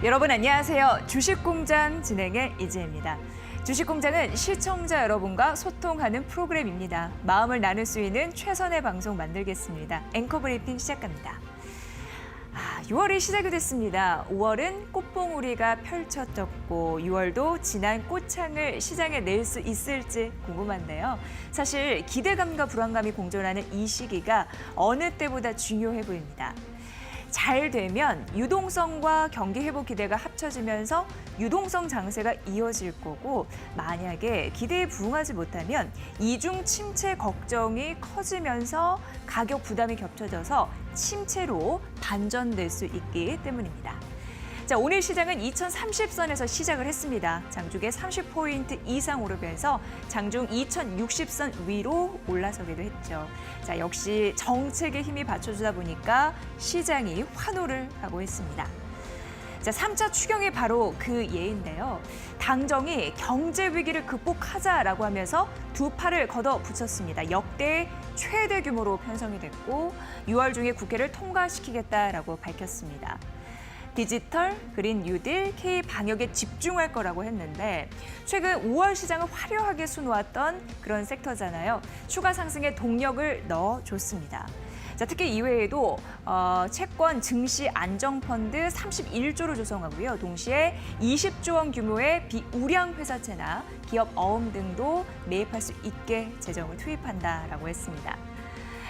여러분 안녕하세요. 주식공장 진행의 이지혜입니다. 주식공장은 시청자 여러분과 소통하는 프로그램입니다. 마음을 나눌 수 있는 최선의 방송 만들겠습니다. 앵커 브리핑 시작합니다. 6월이 시작이 됐습니다. 5월은 꽃봉우리가 펼쳐졌고 6월도 진한 꽃향을 시장에 낼 수 있을지 궁금한데요. 사실 기대감과 불안감이 공존하는 이 시기가 어느 때보다 중요해 보입니다. 잘 되면 유동성과 경기 회복 기대가 합쳐지면서 유동성 장세가 이어질 거고, 만약에 기대에 부응하지 못하면 이중 침체 걱정이 커지면서 가격 부담이 겹쳐져서 침체로 반전될 수 있기 때문입니다. 자, 오늘 시장은 2030선에서 시작을 했습니다. 장중에 30포인트 이상 오르면서 장중 2060선 위로 올라서기도 했죠. 자, 역시 정책의 힘이 받쳐주다 보니까 시장이 환호를 하고 있습니다. 자, 3차 추경이 바로 그 예인데요. 당정이 경제 위기를 극복하자라고 하면서 두 팔을 걷어붙였습니다. 역대 최대 규모로 편성이 됐고 6월 중에 국회를 통과시키겠다라고 밝혔습니다. 디지털, 그린 뉴딜, K 방역에 집중할 거라고 했는데 최근 5월 시장을 화려하게 수놓았던 그런 섹터잖아요. 추가 상승에 동력을 넣어줬습니다. 자, 특히 이외에도 채권 증시 안정펀드 31조를 조성하고요. 동시에 20조 원 규모의 비우량 회사채나 기업 어음 등도 매입할 수 있게 재정을 투입한다라고 했습니다.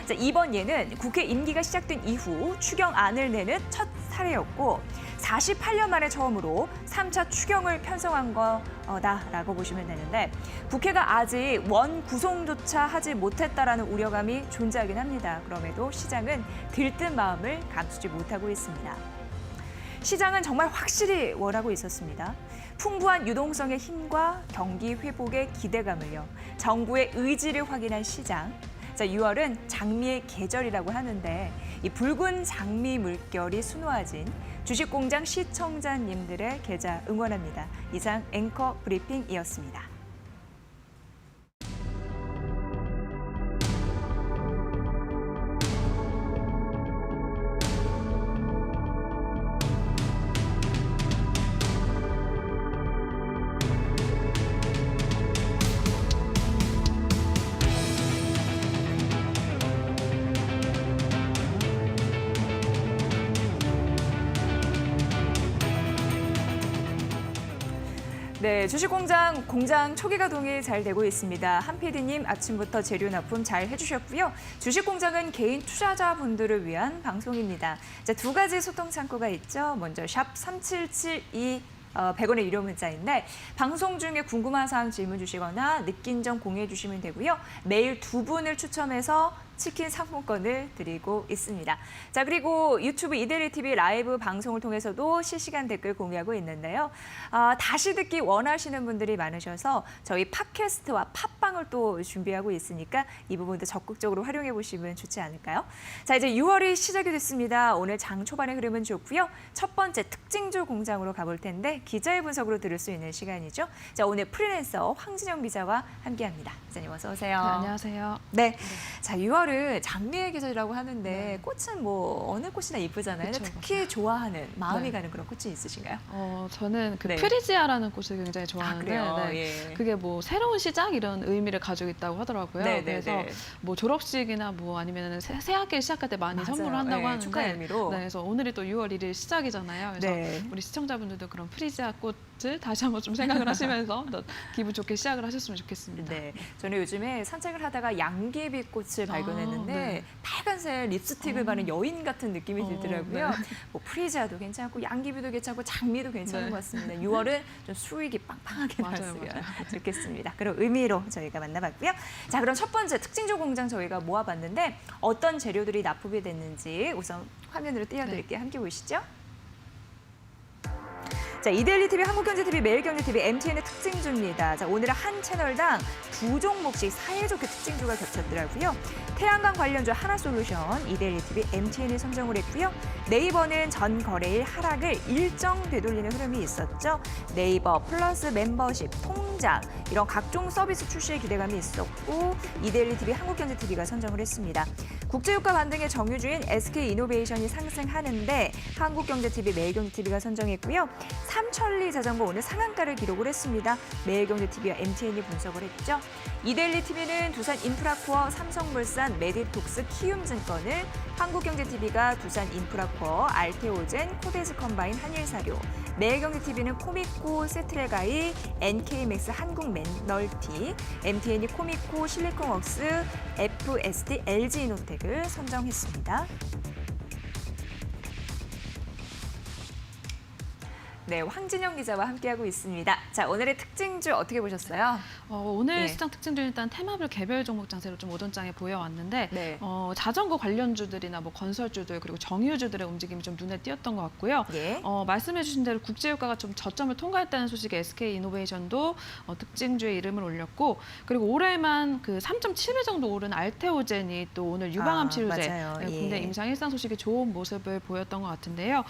자, 이번 예는 국회 임기가 시작된 이후 추경안을 내는 첫 사례였고 48년 만에 처음으로 3차 추경을 편성한 거다라고 보시면 되는데, 국회가 아직 원 구성조차 하지 못했다라는 우려감이 존재하긴 합니다. 그럼에도 시장은 들뜬 마음을 감추지 못하고 있습니다. 시장은 정말 확실히 원하고 있었습니다. 풍부한 유동성의 힘과 경기 회복의 기대감을요. 정부의 의지를 확인한 시장. 자, 6월은 장미의 계절이라고 하는데 이 붉은 장미 물결이 수놓아진 주식공장 시청자님들의 계좌 응원합니다. 이상 앵커 브리핑이었습니다. 네, 주식공장 공장 초기 가동이 잘 되고 있습니다. 한 PD님 아침부터 재료 납품 잘 해주셨고요. 주식공장은 개인 투자자분들을 위한 방송입니다. 자, 두 가지 소통 창구가 있죠. 먼저 샵 3772 100원의 유료 문자인데 방송 중에 궁금한 사항 질문 주시거나 느낀 점 공유해 주시면 되고요. 매일 두 분을 추첨해서 치킨 상품권을 드리고 있습니다. 자, 그리고 유튜브 이데리 TV 라이브 방송을 통해서도 실시간 댓글 공유하고 있는데요. 다시 듣기 원하시는 분들이 많으셔서 저희 팟캐스트와 팟빵을 또 준비하고 있으니까 이 부분도 적극적으로 활용해 보시면 좋지 않을까요? 자, 이제 6월이 시작이 됐습니다. 오늘 장 초반의 흐름은 좋고요. 첫 번째 특징주 공장으로 가볼 텐데 기자의 분석으로 들을 수 있는 시간이죠. 자, 오늘 프리랜서 황진영 기자와 함께합니다. 기자님 어서 오세요. 네, 안녕하세요. 네. 자, 6월은 장미의 계절이라고 하는데 네. 꽃은 뭐 어느 꽃이나 이쁘잖아요. 그쵸, 특히 맞아요. 좋아하는, 마음이 네. 가는 그런 꽃이 있으신가요? 저는 그 네. 프리지아라는 꽃을 굉장히 좋아하는데 그래요? 네. 예. 그게 뭐 새로운 시작 이런 의미를 가지고 있다고 하더라고요. 네, 네, 그래서 네. 뭐 졸업식이나 뭐 아니면 새 학기 시작할 때 많이 맞아요. 선물을 한다고 네, 하는데 축하 의미로. 네, 그래서 오늘이 또 6월 1일 시작이잖아요. 그래서 네. 우리 시청자분들도 그런 프리지아 꽃을 다시 한번 좀 생각을 하시면서 더 기분 좋게 시작을 하셨으면 좋겠습니다. 네, 저는 요즘에 산책을 하다가 양귀비 꽃을 발견했는데 네. 빨간색 립스틱을 바른 여인 같은 느낌이 들더라고요. 네. 뭐 프리지아도 괜찮고 양귀비도 괜찮고 장미도 괜찮은 네. 것 같습니다. 6월은 좀 수익이 빵빵하게 맞아요, 나왔으면 맞아요. 좋겠습니다. 그런 의미로 저희가 만나봤고요. 자, 그럼 첫 번째 특징주 공장 저희가 모아봤는데 어떤 재료들이 납품이 됐는지 우선 화면으로 띄워드릴게요. 함께 보시죠. 자, 이데일리 TV, 한국경제TV, 매일경제TV, MTN의 특징주입니다. 자, 오늘은 한 채널당 2종목씩 사이좋게 특징주가 겹쳤더라고요. 태양광 관련주 하나솔루션, 이데일리 TV, MTN이 선정을 했고요. 네이버는 전 거래일 하락을 일정 되돌리는 흐름이 있었죠. 네이버 플러스 멤버십, 통장 이런 각종 서비스 출시의 기대감이 있었고 이데일리 TV, 한국경제TV가 선정을 했습니다. 국제유가 반등의 정유주인 SK이노베이션이 상승하는데 한국경제TV, 매일경제TV가 선정했고요. 삼천리 자전거 오늘 상한가를 기록을 했습니다. 매일경제TV와 MTN이 분석을 했죠. 이데일리 TV는 두산인프라코어, 삼성물산, 메디톡스, 키움증권을, 한국경제TV가 두산인프라코어, 알테오젠, 코데스컴바인, 한일사료, 매일경제TV는 코미코, 세트레가이, NK맥스, 한국맨널티, MTN이 코미코, 실리콘웍스, FSD, LG이노텍을 선정했습니다. 네, 황진영 기자와 함께하고 있습니다. 자, 오늘의 특징주 어떻게 보셨어요? 오늘 예. 시장 특징주는 일단 테마별 개별 종목 장세로 좀 오전장에 보여왔는데 네. 자전거 관련주들이나 뭐 건설주들 그리고 정유주들의 움직임이 좀 눈에 띄었던 것 같고요. 예. 말씀해주신 대로 국제유가가 좀 저점을 통과했다는 소식에 SK이노베이션도 특징주에 이름을 올렸고 그리고 올해만 그 3.7배 정도 오른 알테오젠이 또 오늘 유방암 치료제 맞아요. 예. 국내 임상 일상 소식이 좋은 모습을 보였던 것 같은데요.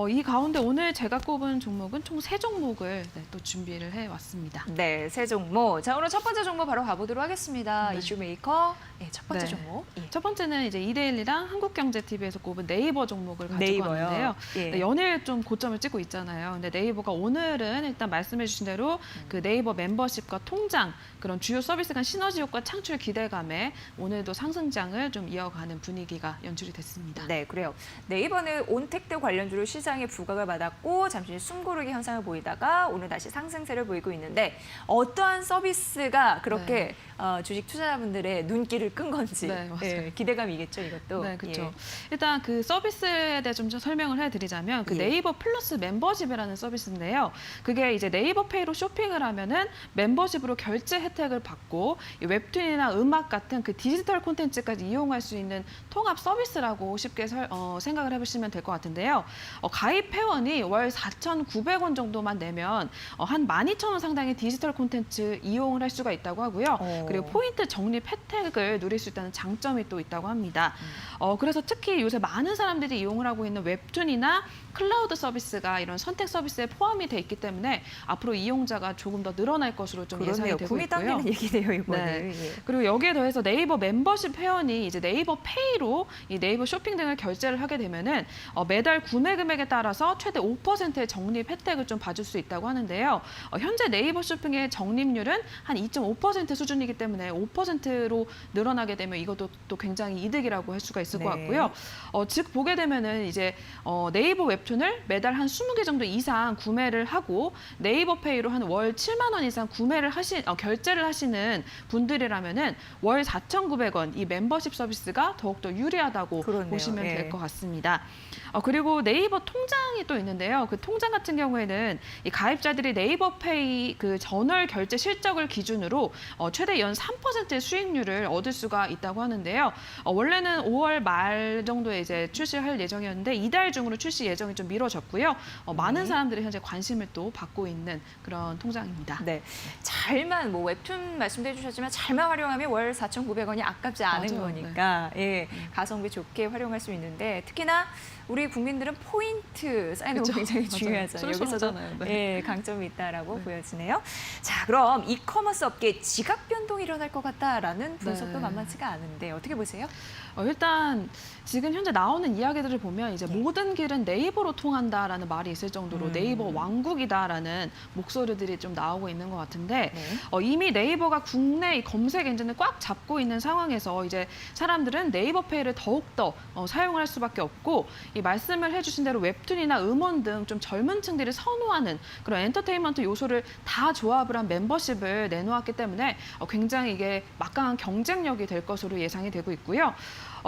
이 가운데 오늘 제가 꼽은 종목은 총 3종목을 또 준비를 해왔습니다. 네, 세 종목. 자, 오늘 첫 번째 종목 바로 가보도록 하겠습니다. 네. 이슈메이커. 네, 첫 번째 네. 종목. 예. 첫 번째는 이제 이데일리랑 한국경제TV에서 꼽은 네이버 종목을 가지고 네이버요. 왔는데요. 예. 네, 연일 좀 고점을 찍고 있잖아요. 근데 네이버가 오늘은 일단 말씀해주신 대로 그 네이버 멤버십과 통장 그런 주요 서비스 간 시너지 효과 창출 기대감에 오늘도 상승장을 좀 이어가는 분위기가 연출이 됐습니다. 네, 그래요. 네이버는 온택트 관련주로 시장에 부각을 받았고 잠시 숨고르기 현상을 보이다가 오늘 다시 상승세를 보이고 있는데 어떠한 서비스가 그렇게 주식 투자자분들의 눈길을 끈 건지 네, 맞아요. 예, 기대감이겠죠, 이것도. 네, 그렇죠. 예. 일단 그 서비스에 대해 좀 설명을 해드리자면 그 예. 네이버 플러스 멤버십이라는 서비스인데요. 그게 이제 네이버페이로 쇼핑을 하면은 멤버십으로 결제 혜택을 받고 이 웹툰이나 음악 같은 그 디지털 콘텐츠까지 이용할 수 있는 통합 서비스라고 쉽게 생각을 해보시면 될 것 같은데요. 가입 회원이 월 4,900원 정도만 내면 한 12,000원 상당의 디지털 콘텐츠 이용을 할 수가 있다고 하고요. 그리고 포인트 적립 혜택을 누릴 수 있다는 장점이 또 있다고 합니다. 그래서 특히 요새 많은 사람들이 이용을 하고 있는 웹툰이나 클라우드 서비스가 이런 선택 서비스에 포함이 돼 있기 때문에 앞으로 이용자가 조금 더 늘어날 것으로 좀 예상이 그러네요. 되고 꿈이 있고요. 당기는 얘기네요, 이거는. 네. 예. 그리고 여기에 더해서 네이버 멤버십 회원이 이제 네이버 페이로 이 네이버 쇼핑 등을 결제를 하게 되면은 매달 구매 금액에 따라서 최대 5%의 적립 혜택을 좀 받을 수 있다고 하는데요. 현재 네이버 쇼핑의 적립률은 한 2.5% 수준이기 때문에 5%로 늘어나게 되면 이것도 또 굉장히 이득이라고 할 수가 있을 것 네. 같고요. 즉 보게 되면은 이제 네이버 웹툰을 매달 한 20개 정도 이상 구매를 하고 네이버 페이로 한 월 7만 원 이상 결제를 하시는 분들이라면은 월 4,900원 이 멤버십 서비스가 더욱더 유리하다고 그렇네요. 보시면 예. 될 것 같습니다. 그리고 네이버 통장이 또 있는데요. 그 통장 같은 경우에는 이 가입자들이 네이버 페이 그 전월 결제 실적을 기준으로 최대 연 3%의 수익률을 얻을 수가 있다고 하는데요. 원래는 5월 말 정도에 이제 출시할 예정이었는데 이달 중으로 출시 예정이 좀 미뤄졌고요. 많은 사람들이 현재 관심을 또 받고 있는 그런 통장입니다. 네, 잘만 뭐 웹툰 말씀해 주셨지만 잘만 활용하면 월 4,900원이 아깝지 않은 맞아요. 거니까 예, 가성비 좋게 활용할 수 있는데 특히나 우리 국민들은 포인트 쌓이는 거 그쵸? 굉장히 맞아요. 중요하잖아요. 여기서도 쏠쏠하잖아요. 네. 예, 강점이 있다라고 보여지네요. 자, 그럼 이커머스 업계 지각 변동이 일어날 것 같다라는 분석도 네. 만만치가 않은데 어떻게 보세요? 일단 지금 현재 나오는 이야기들을 보면 이제 네. 모든 길은 네이버로 통한다라는 말이 있을 정도로 네이버 왕국이다라는 목소리들이 좀 나오고 있는 것 같은데 네. 이미 네이버가 국내 이 검색 엔진을 꽉 잡고 있는 상황에서 이제 사람들은 네이버페이를 더욱더 사용할 수밖에 없고 이 말씀을 해주신 대로 웹툰이나 음원 등 좀 젊은 층들이 선호하는 그런 엔터테인먼트 요소를 다 조합을 한 멤버십을 내놓았기 때문에 굉장히 이게 막강한 경쟁력이 될 것으로 예상이 되고 있고요.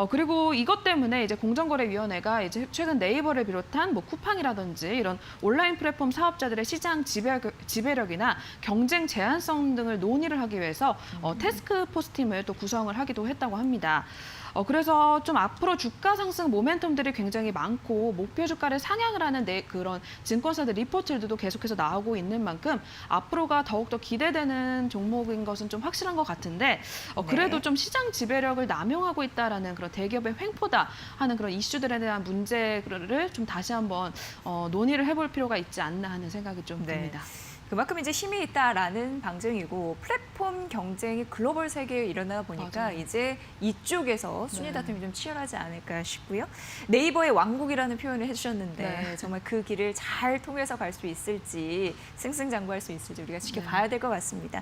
그리고 이것 때문에 이제 공정거래위원회가 이제 최근 네이버를 비롯한 뭐 쿠팡이라든지 이런 온라인 플랫폼 사업자들의 시장 지배력이나 경쟁 제한성 등을 논의를 하기 위해서 태스크포스 팀을 또 구성을 하기도 했다고 합니다. 그래서 좀 앞으로 주가 상승 모멘텀들이 굉장히 많고 목표 주가를 상향을 하는 그런 증권사들 리포트들도 계속해서 나오고 있는 만큼 앞으로가 더욱더 기대되는 종목인 것은 좀 확실한 것 같은데 그래도 네. 좀 시장 지배력을 남용하고 있다라는 그런 대기업의 횡포다 하는 그런 이슈들에 대한 문제를 좀 다시 한번 논의를 해볼 필요가 있지 않나 하는 생각이 좀 네. 듭니다. 그만큼 이제 힘이 있다라는 방증이고 플랫폼 경쟁이 글로벌 세계에 일어나다 보니까 맞아요. 이제 이쪽에서 순위 네. 다툼이 좀 치열하지 않을까 싶고요. 네이버의 왕국이라는 표현을 해주셨는데 네. 정말 그 길을 잘 통해서 갈 수 있을지 승승장구할 수 있을지 우리가 지켜봐야 될 것 같습니다.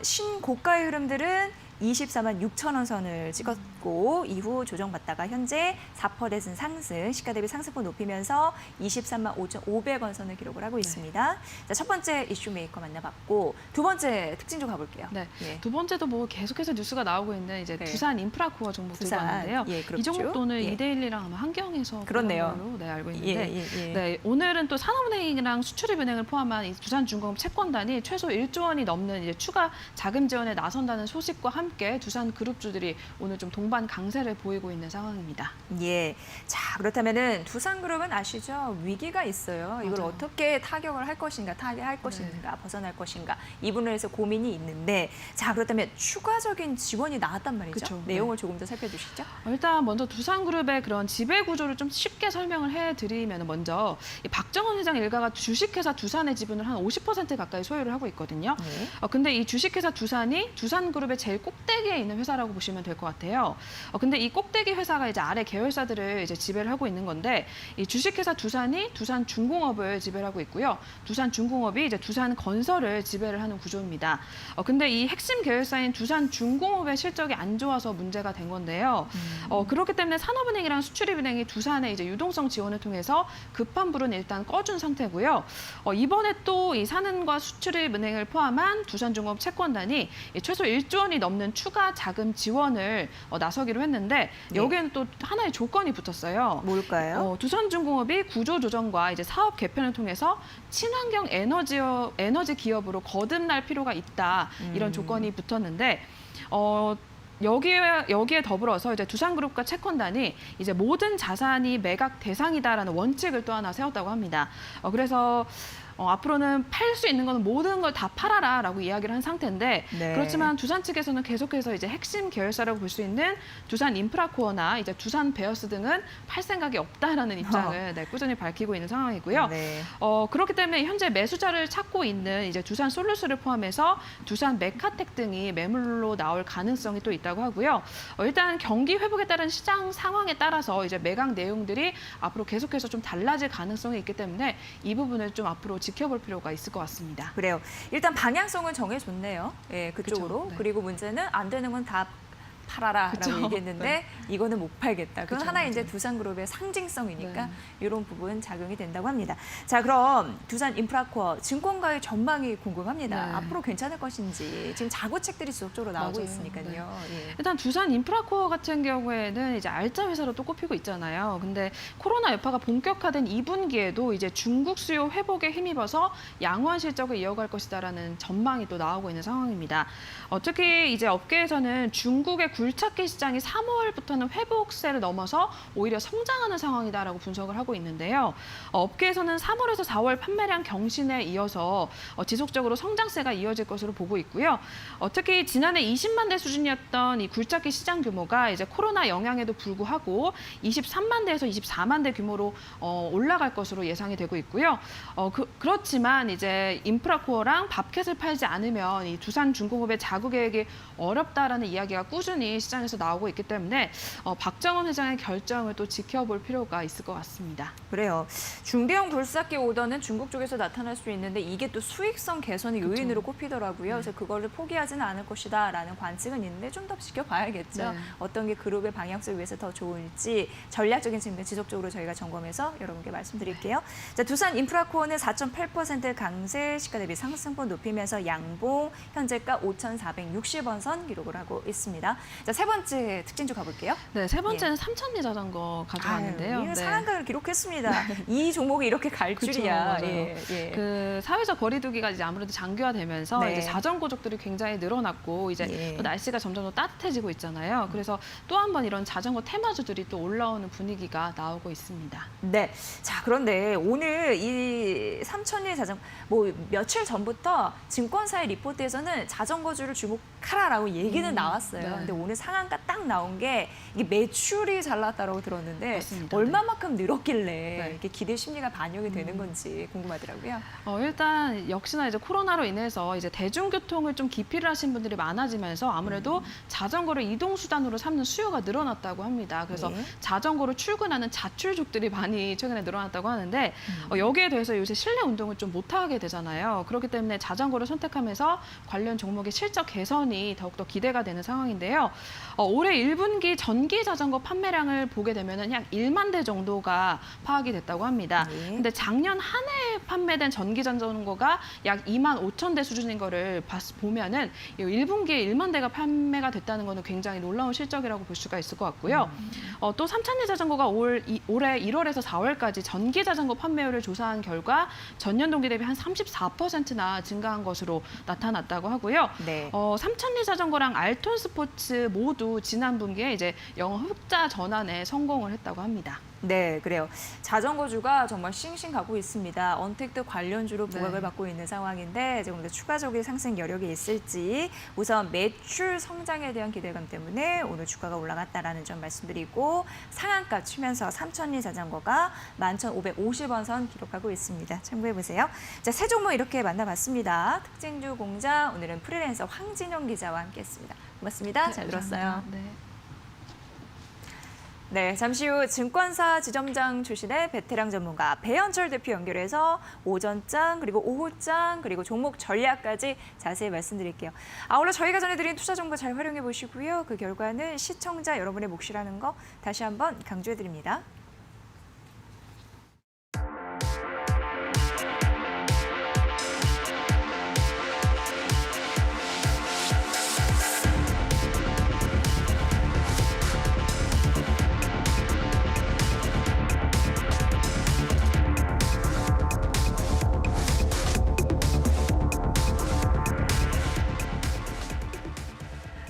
신고가의 흐름들은 24만 6천 원 선을 찍었고 이후 조정받다가 현재 4% 상승, 시가 대비 상승폭 높이면서 23만 5,500원 선을 기록을 하고 있습니다. 자, 첫 번째 이슈 메이커 만나봤고 두 번째 특징 좀 가볼게요. 네. 예. 두 번째도 뭐 계속해서 뉴스가 나오고 있는 이제 네. 두산 인프라코어 종목 들고 왔는데요. 예, 그렇죠. 이 종목도 오늘 예. 2대1이랑 아마 환경에서 그렇네요. 걸로 네, 알고 예, 있는데 예. 네, 오늘은 또 산업은행이랑 수출입은행을 포함한 이 두산중공업 채권단이 최소 1조 원이 넘는 이제 추가 자금 지원에 나선다는 소식과 함께 두산 그룹주들이 오늘 좀 동반 강세를 보이고 있는 상황입니다. 예. 자, 그렇다면은 두산그룹은 아시죠? 위기가 있어요. 이걸 맞아요. 어떻게 타격을 할 것인가, 타개할 것인가, 벗어날 것인가 이 부분에서 고민이 있는데 자, 그렇다면 추가적인 지원이 나왔단 말이죠. 그쵸. 내용을 조금 더 살펴주시죠. 일단 먼저 두산그룹의 그런 지배 구조를 좀 쉽게 설명을 해드리면 먼저 이 박정원 회장 일가가 주식회사 두산의 지분을 한 50% 가까이 소유를 하고 있거든요. 네. 근데 이 주식회사 두산이 두산그룹의 제일 꼭대기에 있는 회사라고 보시면 될 것 같아요. 근데 이 꼭대기 회사가 이제 아래 계열사들을 이제 지배를 하고 있는 건데 이 주식회사 두산이 두산중공업을 지배를 하고 있고요. 두산중공업이 이제 두산건설을 지배를 하는 구조입니다. 근데 이 핵심 계열사인 두산중공업의 실적이 안 좋아서 문제가 된 건데요. 그렇기 때문에 산업은행이랑 수출입은행이 두산의 이제 유동성 지원을 통해서 급한 불은 일단 꺼준 상태고요. 이번에 또 이 산은과 수출입은행을 포함한 두산중공업 채권단이 최소 1조 원이 넘는 추가 자금 지원을 나서기로 했는데 여기에는 또 하나의 조건이 붙었어요. 뭘까요? 두산중공업이 구조 조정과 이제 사업 개편을 통해서 친환경 에너지 기업으로 거듭날 필요가 있다 이런 조건이 붙었는데 여기에 더불어서 이제 두산그룹과 채권단이 이제 모든 자산이 매각 대상이다라는 원칙을 또 하나 세웠다고 합니다. 그래서 앞으로는 팔 수 있는 거는 모든 걸 다 팔아라라고 이야기를 한 상태인데 네. 그렇지만 두산 측에서는 계속해서 이제 핵심 계열사라고 볼 수 있는 두산 인프라코어나 이제 두산 베어스 등은 팔 생각이 없다라는 입장을 꾸준히 밝히고 있는 상황이고요. 네. 그렇기 때문에 현재 매수자를 찾고 있는 이제 두산 솔루스를 포함해서 두산 메카텍 등이 매물로 나올 가능성이 또 있다고 하고요. 일단 경기 회복에 따른 시장 상황에 따라서 이제 매각 내용들이 앞으로 계속해서 좀 달라질 가능성이 있기 때문에 이 부분을 좀 앞으로 지켜볼 필요가 있을 것 같습니다. 그래요. 일단 방향성은 정해줬네요. 예, 그쪽으로. 그쵸, 네. 그리고 문제는 안 되는 건 다 팔아라라고 그쵸. 얘기했는데 네. 이거는 못 팔겠다. 그건 그쵸, 하나의 이제 맞아요. 두산그룹의 상징성이니까 네. 이런 부분 작용이 된다고 합니다. 자, 그럼 두산 인프라코어 증권가의 전망이 궁금합니다. 네. 앞으로 괜찮을 것인지 지금 자구책들이 지속적으로 나오고 맞아요. 있으니까요. 네. 예. 일단 두산 인프라코어 같은 경우에는 이제 알짜 회사로 또 꼽히고 있잖아요. 근데 코로나 여파가 본격화된 2분기에도 이제 중국 수요 회복에 힘입어서 양호한 실적을 이어갈 것이다라는 전망이 또 나오고 있는 상황입니다. 특히 이제 업계에서는 중국의 굴착기 시장이 3월부터는 회복세를 넘어서 오히려 성장하는 상황이다라고 분석을 하고 있는데요. 업계에서는 3월에서 4월 판매량 경신에 이어서 지속적으로 성장세가 이어질 것으로 보고 있고요. 특히 지난해 20만 대 수준이었던 이 굴착기 시장 규모가 이제 코로나 영향에도 불구하고 23만 대에서 24만 대 규모로 올라갈 것으로 예상이 되고 있고요. 그렇지만 이제 인프라코어랑 밥캣을 팔지 않으면 이 두산중공업의 자구 계획이 어렵다라는 이야기가 꾸준히 시장에서 나오고 있기 때문에 박정원 회장의 결정을 또 지켜볼 필요가 있을 것 같습니다. 그래요. 중대형 굴삭기 오더는 중국 쪽에서 나타날 수 있는데 이게 또 수익성 개선의 요인으로 꼽히더라고요. 그래서 그거를 포기하지는 않을 것이다라는 관측은 있는데 좀 더 지켜봐야겠죠. 네. 어떤 게 그룹의 방향성을 위해서 더 좋을지 전략적인 측면 지속적으로 저희가 점검해서 여러분께 말씀드릴게요. 자, 두산 인프라코어는 4.8% 강세, 시가 대비 상승폭 높이면서 양봉 현재가 5,460원 선 기록을 하고 있습니다. 자, 세 번째 특징주 가볼게요. 네, 세 번째는 삼천리 자전거 가져왔는데요. 아유, 상한가를 기록했습니다. 이 종목이 이렇게 갈 그쵸, 줄이야. 맞아요. 예. 그 사회적 거리두기가 이제 아무래도 장기화되면서 네. 이제 자전거족들이 굉장히 늘어났고 이제 예. 또 날씨가 점점 더 따뜻해지고 있잖아요. 그래서 또 한 번 이런 자전거 테마주들이 또 올라오는 분위기가 나오고 있습니다. 네. 자, 그런데 오늘 이 삼천리 자전거, 뭐 며칠 전부터 증권사의 리포트에서는 자전거주를 주목하라라고 얘기는 나왔어요. 네. 근데 오늘 상한가 딱 나온 게 이게 매출이 잘 나왔다고 들었는데 맞습니다. 얼마만큼 늘었길래 네. 이렇게 기대 심리가 반영이 되는 건지 궁금하더라고요. 일단 역시나 이제 코로나로 인해서 이제 대중교통을 좀 기피를 하신 분들이 많아지면서 아무래도 자전거를 이동 수단으로 삼는 수요가 늘어났다고 합니다. 그래서 네. 자전거로 출근하는 자출족들이 많이 최근에 늘어났다고 하는데 여기에 대해서 요새 실내 운동을 좀 못하게 되잖아요. 그렇기 때문에 자전거를 선택하면서 관련 종목의 실적 개선이 더욱더 기대가 되는 상황인데요. 올해 1분기 전기 자전거 판매량을 보게 되면은 약 1만 대 정도가 파악이 됐다고 합니다. 네. 근데 작년 한 해 판매된 전기 자전거가 약 2만 5천 대 수준인 거를 보면은 1분기에 1만 대가 판매가 됐다는 거는 굉장히 놀라운 실적이라고 볼 수가 있을 것 같고요. 또 삼천리 자전거가 올해 1월에서 4월까지 전기 자전거 판매율을 조사한 결과 전년 동기 대비 한 34%나 증가한 것으로 나타났다고 하고요. 네. 삼천리 자전거랑 알톤 스포츠 모두 지난 분기에 이제 영업 흑자 전환에 성공을 했다고 합니다. 네, 그래요. 자전거주가 정말 싱싱 가고 있습니다. 언택트 관련주로 부각을 네. 받고 있는 상황인데 조금 더 추가적인 상승 여력이 있을지 우선 매출 성장에 대한 기대감 때문에 오늘 주가가 올라갔다라는 점 말씀드리고 상한가 치면서 삼천리 자전거가 11,550원 선 기록하고 있습니다. 참고해보세요. 자, 세 종목 이렇게 만나봤습니다. 특징주 공장 오늘은 프리랜서 황진영 기자와 함께했습니다. 고맙습니다. 잘 들었어요. 감사합니다. 네. 네, 잠시 후 증권사 지점장 출신의 베테랑 전문가 배현철 대표 연결해서 오전장 그리고 오후장 그리고 종목 전략까지 자세히 말씀드릴게요. 아울러 저희가 전해드린 투자 정보 잘 활용해 보시고요. 그 결과는 시청자 여러분의 몫이라는 거 다시 한번 강조해 드립니다.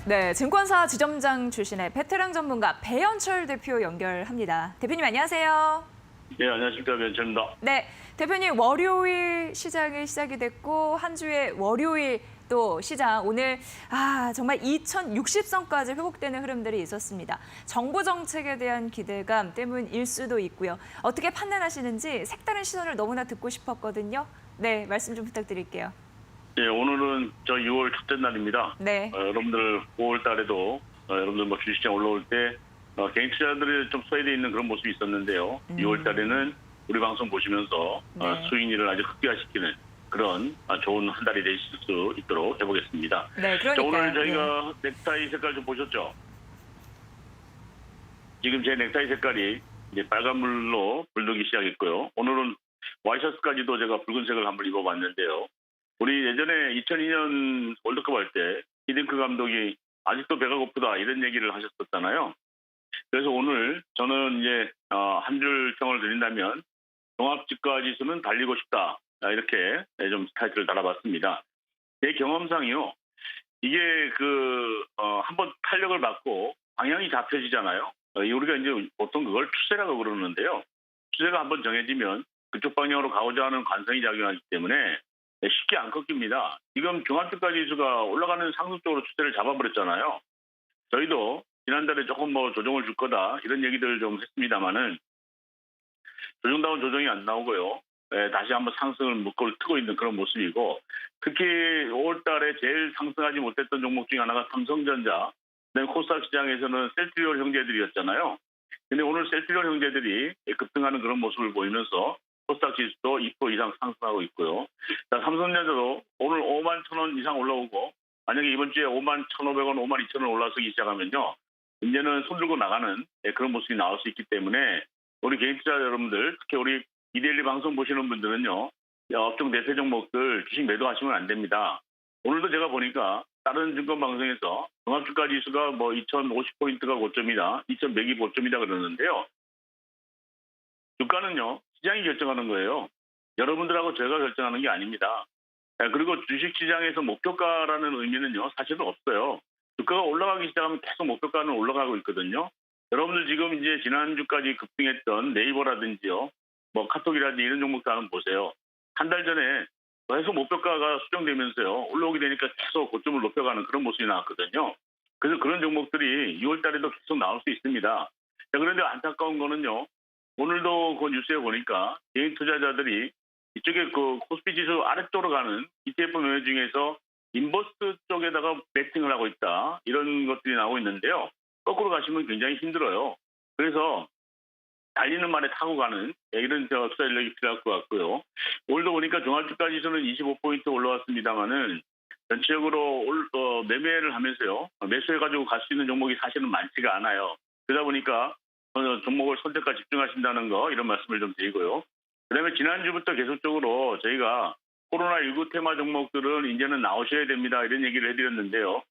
네, 증권사 지점장 출신의 베테랑 전문가 배현철 대표 연결합니다. 대표님 안녕하세요. 네, 안녕하십니까. 배현철입니다. 네, 대표님 월요일 시장이 시작이 됐고 한 주의 월요일 또 시장 오늘 정말 2060선까지 회복되는 흐름들이 있었습니다. 정부 정책에 대한 기대감 때문일 수도 있고요. 어떻게 판단하시는지 색다른 시선을 너무나 듣고 싶었거든요. 네, 말씀 좀 부탁드릴게요. 예, 오늘은 저 6월 첫째 날입니다. 네. 여러분들 5월 달에도 여러분들 뭐 주식시장 올라올 때 개인 투자들이 좀 소외되어 있는 그런 모습이 있었는데요. 6월 달에는 우리 방송 보시면서 네. 수익률을 아주 극대화시키는 그런 좋은 한 달이 되실 수 있도록 해보겠습니다. 네, 자, 그러니까요. 오늘 저희가 넥타이 색깔 좀 보셨죠? 지금 제 넥타이 색깔이 이제 빨간물로 불르기 시작했고요. 오늘은 와이셔츠까지도 제가 붉은색을 한번 입어봤는데요. 우리 예전에 2002년 월드컵 할 때 히딩크 감독이 아직도 배가 고프다 이런 얘기를 하셨었잖아요. 그래서 오늘 저는 이제 한 줄 평을 드린다면 종합지가지수는 달리고 싶다 이렇게 좀 타이틀을 달아봤습니다. 제 경험상이요. 이게 한번 탄력을 받고 방향이 잡혀지잖아요. 우리가 이제 보통 그걸 추세라고 그러는데요. 추세가 한번 정해지면 그쪽 방향으로 가고자 하는 관성이 작용하기 때문에 쉽게 안 꺾입니다. 지금 종합주가지수가 올라가는 상승적으로 추세를 잡아버렸잖아요. 저희도 지난달에 조금 뭐 조정을 줄 거다 이런 얘기들을 좀 했습니다만은 조정다운 조정이 안 나오고요. 다시 한번 상승을 묶고 트고 있는 그런 모습이고 특히 5월 달에 제일 상승하지 못했던 종목 중에 하나가 삼성전자, 그다음에 코스닥 시장에서는 셀트리올 형제들이었잖아요. 근데 오늘 셀트리올 형제들이 급등하는 그런 모습을 보이면서 코스닥 지수도 2% 이상 상승하고 있고요. 자, 삼성전자도 오늘 5만 1,000원 이상 올라오고 만약에 이번 주에 5만 1,500원, 5만 2,000원 올라서기 시작하면요. 이제는 손 들고 나가는 그런 모습이 나올 수 있기 때문에 우리 개인 투자 여러분들, 특히 우리 이데일리 방송 보시는 분들은요. 업종 대표 종목들 주식 매도하시면 안 됩니다. 오늘도 제가 보니까 다른 증권방송에서 종합주가지수가 뭐 2050포인트가 고점이다, 2100이 고점이다 그러는데요. 주가는요, 시장이 결정하는 거예요. 여러분들하고 제가 결정하는 게 아닙니다. 그리고 주식시장에서 목표가라는 의미는요, 사실은 없어요. 주가가 올라가기 시작하면 계속 목표가는 올라가고 있거든요. 여러분들 지금 이제 지난주까지 급등했던 네이버라든지요, 뭐 카톡이라든지 이런 종목들 한번 보세요. 한 달 전에 계속 목표가가 수정되면서요, 올라오게 되니까 계속 고점을 높여가는 그런 모습이 나왔거든요. 그래서 그런 종목들이 6월 달에도 계속 나올 수 있습니다. 자, 그런데 안타까운 거는요, 오늘도 그 뉴스에 보니까 개인 투자자들이 이쪽에 그 코스피 지수 아래쪽으로 가는 ETF 매매 중에서 인버스 쪽에다가 베팅을 하고 있다, 이런 것들이 나오고 있는데요. 거꾸로 가시면 굉장히 힘들어요. 그래서 달리는 말에 타고 가는 이런 투자 전략이 필요할 것 같고요. 오늘도 보니까 종합주가 지수는 25포인트 올라왔습니다만은 전체적으로 매매를 하면서요, 매수해가지고 갈 수 있는 종목이 사실은 많지가 않아요. 그러다 보니까 종목을 선택과 집중하신다는 거, 이런 말씀을 좀 드리고요. 그다음에 지난주부터 계속적으로 저희가 코로나19 테마 종목들은 이제는 나오셔야 됩니다, 이런 얘기를 해드렸는데요.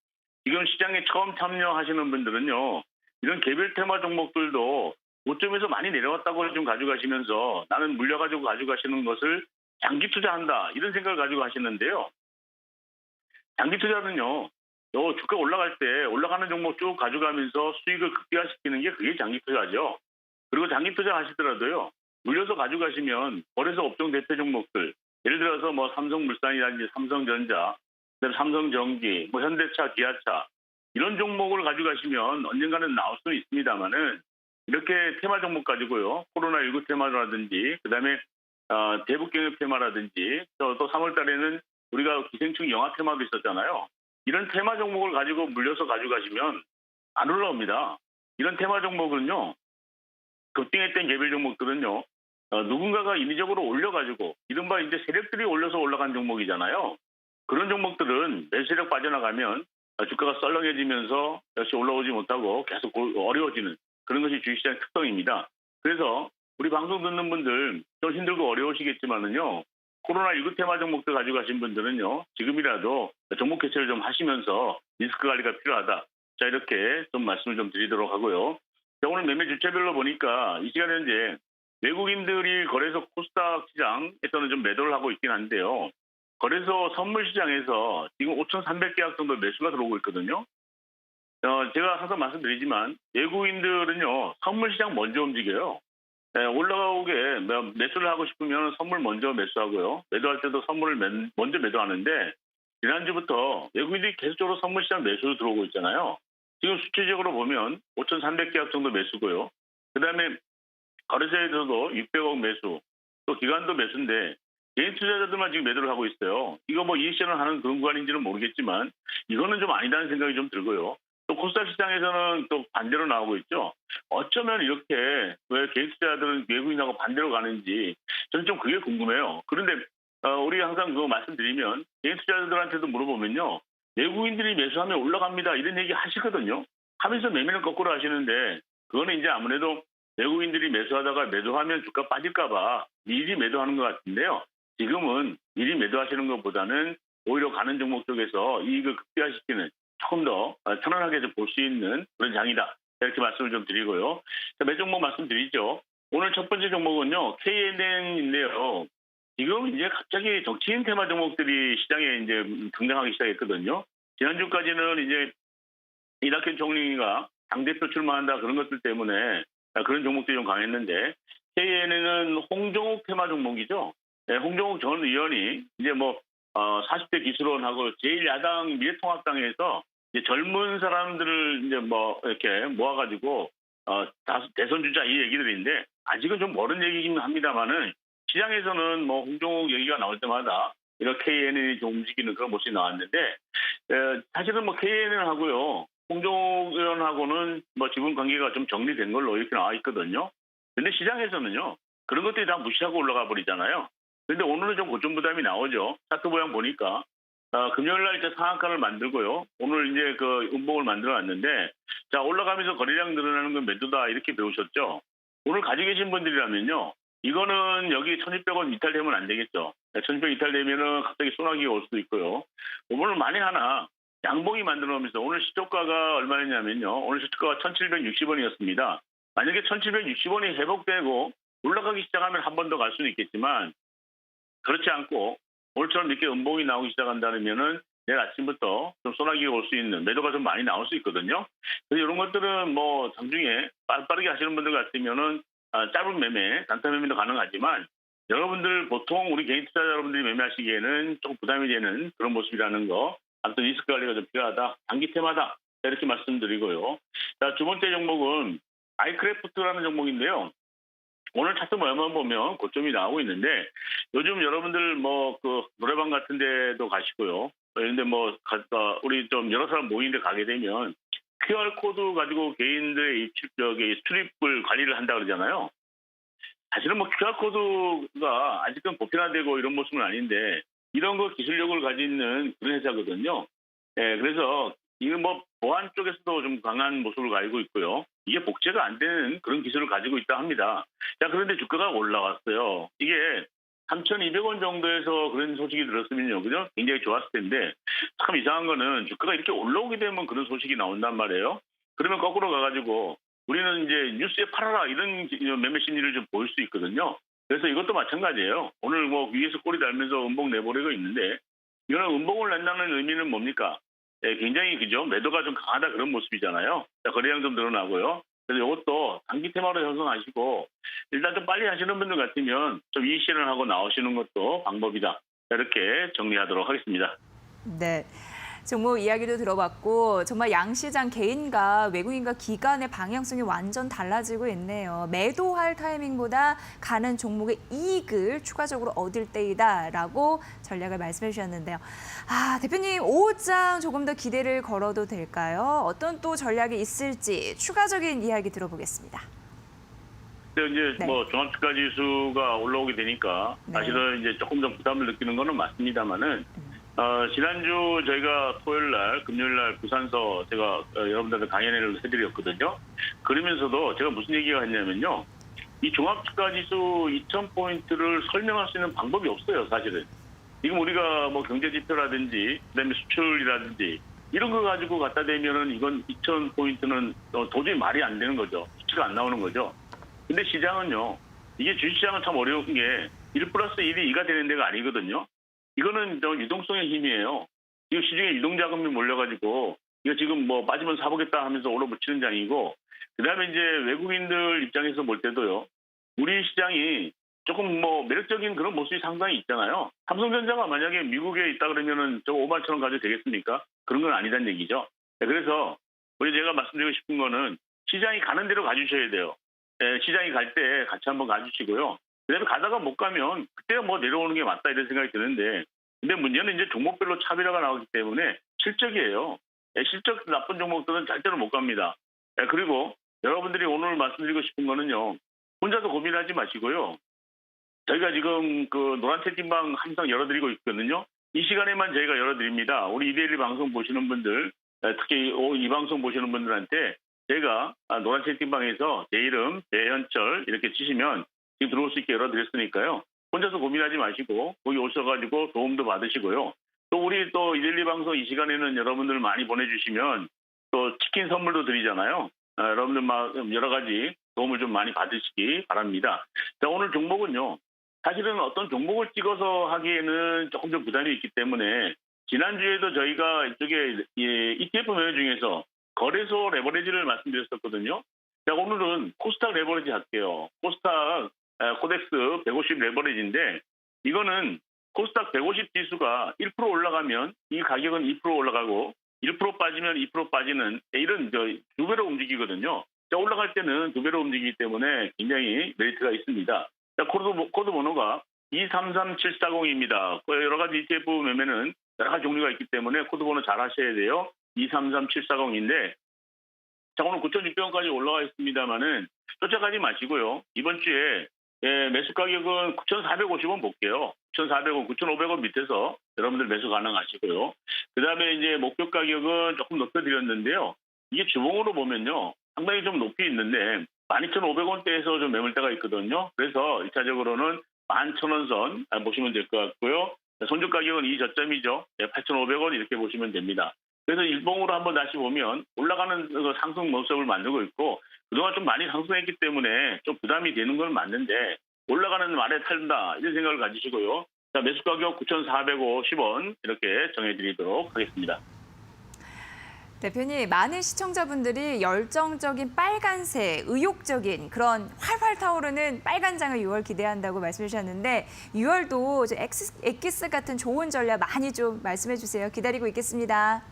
지금 시장에 처음 참여하시는 분들은요, 이런 개별 테마 종목들도 고점에서 많이 내려왔다고 좀 가져가시면서 나는 물려가지고 가져가시는 것을 장기 투자한다, 이런 생각을 가지고 하시는데요. 장기 투자는요, 주가 올라갈 때 올라가는 종목 쭉 가져가면서 수익을 극대화시키는 게 그게 장기 투자죠. 그리고 장기 투자 하시더라도요, 물려서 가져가시면 거래소 업종 대표 종목들, 예를 들어서 뭐 삼성물산이라든지 삼성전자, 삼성전기, 뭐 현대차, 기아차, 이런 종목을 가져가시면 언젠가는 나올 수는 있습니다만은, 이렇게 테마 종목 가지고요, 코로나19 테마라든지, 그다음에 대북경협 테마라든지, 또 3월 달에는 우리가 기생충 영화 테마도 있었잖아요. 이런 테마 종목을 가지고 물려서 가져가시면 안 올라옵니다. 이런 테마 종목은요, 급등했던 개별 종목들은요, 누군가가 인위적으로 올려가지고, 이른바 이제 세력들이 올려서 올라간 종목이잖아요. 그런 종목들은 매수세력 빠져나가면 주가가 썰렁해지면서 역시 올라오지 못하고 계속 어려워지는 그런 것이 주식시장의 특성입니다. 그래서 우리 방송 듣는 분들 좀 힘들고 어려우시겠지만은요, 코로나19 테마 종목들 가져가신 분들은요, 지금이라도 종목 개최를 좀 하시면서 리스크 관리가 필요하다. 자, 이렇게 좀 말씀을 좀 드리도록 하고요. 자, 오늘 매매 주체별로 보니까 이 시간에 현재 외국인들이 거래소 코스닥 시장에서는 좀 매도를 하고 있긴 한데요. 거래소 선물 시장에서 지금 5,300계약 정도 매수가 들어오고 있거든요. 제가 항상 말씀드리지만 외국인들은요, 선물 시장 먼저 움직여요. 올라오게 매수를 하고 싶으면 선물 먼저 매수하고요. 매도할 때도 선물을 먼저 매도하는데, 지난주부터 외국인들이 계속적으로 선물 시장 매수로 들어오고 있잖아요. 지금 수치적으로 보면 5,300계약 정도 매수고요. 그다음에 거래소에서도 600억 매수, 또 기관도 매수인데 개인 투자자들만 지금 매도를 하고 있어요. 이거 뭐 이익실현을 하는 그런 구간인지는 모르겠지만 이거는 좀 아니다는 생각이 좀 들고요. 또 코스닥 시장에서는 또 반대로 나오고 있죠. 어쩌면 이렇게 왜 개인 투자자들은 외국인하고 반대로 가는지 저는 좀 그게 궁금해요. 그런데 우리 항상 그거 말씀드리면 개인 투자자들한테도 물어보면요, 외국인들이 매수하면 올라갑니다, 이런 얘기 하시거든요. 하면서 매매는 거꾸로 하시는데, 그거는 이제 아무래도 외국인들이 매수하다가 매도하면 주가 빠질까 봐 미리 매도하는 것 같은데요. 지금은 미리 매도하시는 것보다는 오히려 가는 종목 쪽에서 이익을 극대화시키는, 조금 더 편안하게 볼 수 있는 그런 장이다, 이렇게 말씀을 좀 드리고요. 자, 매 종목 말씀드리죠. 오늘 첫 번째 종목은요, KNN인데요. 지금 이제 갑자기 정치인 테마 종목들이 시장에 이제 등장하기 시작했거든요. 지난주까지는 이제 이낙연 총리가 당대표 출마한다, 그런 것들 때문에 그런 종목들이 좀 강했는데, KNN은 홍종욱 테마 종목이죠. 네, 홍종욱 전 의원이 이제 뭐 40대 기술원하고 제1야당 미래통합당에서 이제 젊은 사람들을 이제 뭐 이렇게 모아가지고 대선 주자, 이 얘기들인데 아직은 좀 멀은 얘기긴 합니다만은, 시장에서는 뭐 홍종욱 얘기가 나올 때마다 이렇게 KNN이 좀 움직이는 그런 모습이 나왔는데, 사실은 뭐 KNN하고요, 홍종욱 의원하고는 뭐 지분 관계가 좀 정리된 걸로 이렇게 나와 있거든요. 근데 시장에서는요, 그런 것들이 다 무시하고 올라가 버리잖아요. 근데 오늘은 좀 고점 부담이 나오죠. 차트 모양 보니까 금요일 날 이제 상한가를 만들고요, 오늘 이제 그 음봉을 만들어 놨는데, 자, 올라가면서 거래량 늘어나는 건 매도다, 이렇게 배우셨죠. 오늘 가지고 계신 분들이라면요, 이거는 여기 1,600원 이탈되면 안 되겠죠. 1,600원 이탈되면은 갑자기 소나기가 올 수도 있고요. 오늘 만에 하나 양봉이 만들어 놓으면서 오늘 시초가가 얼마였냐면요. 오늘 시초가가 1,760원이었습니다. 만약에 1,760원이 회복되고 올라가기 시작하면 한 번 더 갈 수는 있겠지만 그렇지 않고 오늘처럼 이렇게 음봉이 나오기 시작한다면은 내일 아침부터 좀 소나기가 올 수 있는 매도가 좀 많이 나올 수 있거든요. 그래서 이런 것들은 뭐 장중에 빠르게 하시는 분들 같으면은 짧은 매매, 단타 매매도 가능하지만 여러분들 보통 우리 개인 투자자 여러분들이 매매하시기에는 조금 부담이 되는 그런 모습이라는 거. 아무튼 리스크 관리가 좀 필요하다. 단기 테마다. 이렇게 말씀드리고요. 자, 두 번째 종목은 아이크래프트라는 종목인데요. 오늘 차트 모양만 보면 고점이 나오고 있는데 요즘 여러분들 뭐 그 노래방 같은 데도 가시고요. 그런데 뭐 우리 좀 여러 사람 모이는데 가게 되면 QR코드 가지고 개인들의 출입을 관리를 한다 그러잖아요. 사실은 뭐 QR코드가 아직은 보편화되고 이런 모습은 아닌데 이런 거 기술력을 가지는 그런 회사거든요. 예, 그래서 이건 뭐 보안 쪽에서도 좀 강한 모습을 가지고 있고요. 이게 복제가 안 되는 그런 기술을 가지고 있다 합니다. 자, 그런데 주가가 올라왔어요. 이게 3,200원 정도에서 그런 소식이 들었으면요. 그죠? 굉장히 좋았을 텐데 참 이상한 거는 주가가 이렇게 올라오게 되면 그런 소식이 나온단 말이에요. 그러면 거꾸로 가가지고 우리는 이제 뉴스에 팔아라 이런 매매 심리를 좀 보일 수 있거든요. 그래서 이것도 마찬가지예요. 오늘 뭐 위에서 꼬리 달면서 음봉 내버리고 있는데 이거는 음봉을 낸다는 의미는 뭡니까? 예, 굉장히 그죠? 매도가 좀 강하다 그런 모습이잖아요. 자, 거래량 좀 늘어나고요. 그래서 이것도 단기 테마로 형성하시고 일단 좀 빨리 하시는 분들 같으면 좀 이익 실현하고 나오시는 것도 방법이다. 이렇게 정리하도록 하겠습니다. 네. 종목 이야기도 들어봤고 정말 양시장 개인과 외국인과 기관의 방향성이 완전 달라지고 있네요. 매도할 타이밍보다 가는 종목의 이익을 추가적으로 얻을 때이다라고 전략을 말씀해 주셨는데요. 대표님 오후장 조금 더 기대를 걸어도 될까요? 어떤 또 전략이 있을지 추가적인 이야기 들어보겠습니다. 이제 네. 뭐 종합주가 지수가 올라오게 되니까 네. 사실은 이제 조금 더 부담을 느끼는 거는 맞습니다만은 지난주 저희가 토요일 날, 금요일 날 부산서 제가 여러분들한테 강연회를 해드렸거든요. 그러면서도 제가 무슨 얘기가 했냐면요. 이 종합주가지수 2,000포인트를 설명할 수 있는 방법이 없어요, 사실은. 지금 우리가 뭐 경제지표라든지, 그다음에 수출이라든지, 이런 거 가지고 갖다 대면은 이건 2,000포인트는 도저히 말이 안 되는 거죠. 수치가 안 나오는 거죠. 근데 시장은요, 이게 주식시장은 참 어려운 게 1+1이 2가 되는 데가 아니거든요. 이거는 유동성의 힘이에요. 이거 시중에 유동자금이 몰려가지고 이거 지금 뭐 빠지면 사보겠다 하면서 올라붙이는 장이고 그다음에 이제 외국인들 입장에서 볼 때도요. 우리 시장이 조금 뭐 매력적인 그런 모습이 상당히 있잖아요. 삼성전자가 만약에 미국에 있다 그러면은 저 5만처럼 가도 되겠습니까? 그런 건 아니란 얘기죠. 그래서 우리 제가 말씀드리고 싶은 거는 시장이 가는 대로 가주셔야 돼요. 시장이 갈 때 같이 한번 가주시고요. 그다음에 가다가 못 가면 그때가 뭐 내려오는 게 맞다 이런 생각이 드는데 근데 문제는 이제 종목별로 차별화가 나오기 때문에 실적이에요. 실적 나쁜 종목들은 절대로 못 갑니다. 그리고 여러분들이 오늘 말씀드리고 싶은 거는요. 혼자서 고민하지 마시고요. 저희가 지금 그 노란 채팅방 항상 열어드리고 있거든요. 이 시간에만 저희가 열어드립니다. 우리 이데일리 방송 보시는 분들, 특히 이 방송 보시는 분들한테 제가 노란 채팅방에서 제 이름, 배현철 이렇게 치시면 지금 들어올 수 있게 열어드렸으니까요. 혼자서 고민하지 마시고 거기 오셔가지고 도움도 받으시고요. 또 우리 또 이데일리 방송 이 시간에는 여러분들 많이 보내주시면 또 치킨 선물도 드리잖아요. 여러분들 막 여러 가지 도움을 좀 많이 받으시기 바랍니다. 자, 오늘 종목은요. 사실은 어떤 종목을 찍어서 하기에는 조금 좀 부담이 있기 때문에 지난주에도 저희가 이쪽에 ETF 매매 중에서 거래소 레버리지를 말씀드렸었거든요. 자, 오늘은 코스닥 레버리지 할게요. 코스닥 코덱스 150 레버리지인데 이거는 코스닥 150 지수가 1% 올라가면 이 가격은 2% 올라가고 1% 빠지면 2% 빠지는 이런 두 배로 움직이거든요. 자, 올라갈 때는 두 배로 움직이기 때문에 굉장히 메리트가 있습니다. 자, 코드 번호가 233740입니다. 여러 가지 ETF 매매는 여러 가지 종류가 있기 때문에 코드 번호 잘 하셔야 돼요. 233740인데 자, 오늘 9,600원까지 올라와 있습니다만은 쫓아가지 마시고요. 이번 주에 매수 가격은 9,450원 볼게요. 9,400원, 9,500원 밑에서 여러분들 매수 가능하시고요. 그다음에 이제 목표 가격은 조금 높여드렸는데요. 이게 주봉으로 보면요. 상당히 좀 높이 있는데 12,500원대에서 좀 매물대가 있거든요. 그래서 1차적으로는 11,000원 선 보시면 될 것 같고요. 손절 가격은 이 저점이죠. 8,500원 이렇게 보시면 됩니다. 그래서 일봉으로 한번 다시 보면 올라가는 그 상승 모습을 만들고 있고 그동안 좀 많이 상승했기 때문에 좀 부담이 되는 건 맞는데 올라가는 말에 탈다 이런 생각을 가지시고요. 자, 매수 가격 9,450원 이렇게 정해드리도록 하겠습니다. 대표님, 많은 시청자분들이 열정적인 빨간색, 의욕적인 그런 활활 타오르는 빨간장을 6월 기대한다고 말씀해 주셨는데 6월도 엑기스 같은 좋은 전략 많이 좀 말씀해 주세요. 기다리고 있겠습니다.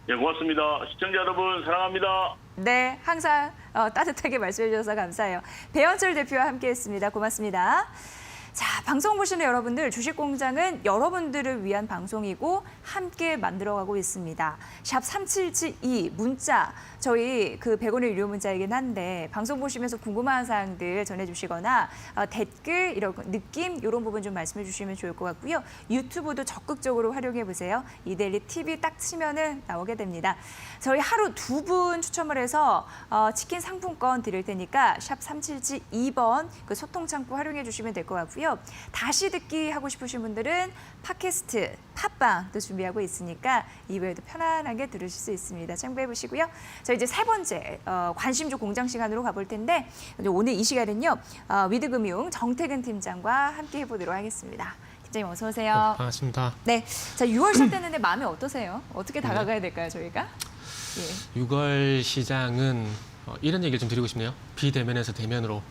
네, 고맙습니다. 시청자 여러분 사랑합니다. 네, 항상 따뜻하게 말씀해 주셔서 감사해요. 배현철 대표와 함께했습니다. 고맙습니다. 자, 방송 보시는 여러분들, 주식공장은 여러분들을 위한 방송이고 함께 만들어가고 있습니다. 샵 3772 문자, 저희 그 100원의 유료 문자이긴 한데 방송 보시면서 궁금한 사항들 전해주시거나 댓글, 이런 느낌 이런 부분 좀 말씀해 주시면 좋을 것 같고요. 유튜브도 적극적으로 활용해 보세요. 이데일리 TV 딱 치면은 나오게 됩니다. 저희 하루 2분 추첨을 해서 치킨 상품권 드릴 테니까 샵 3772번 그 소통 창구 활용해 주시면 될 것 같고요. 다시 듣기 하고 싶으신 분들은 팟캐스트, 팟빵도 준비하고 있으니까 2부에도 편안하게 들으실 수 있습니다. 참고해 보시고요. 저 이제 세 번째 관심주 공장 시간으로 가볼 텐데 오늘 이 시간은요. 위드금융 정태근 팀장과 함께 해보도록 하겠습니다. 팀장님 어서 오세요. 네, 반갑습니다. 네, 자 6월 시작됐는데 마음이 어떠세요? 어떻게 다가가야 될까요, 저희가? 예. 6월 시장은 이런 얘기를 좀 드리고 싶네요. 비대면에서 대면으로.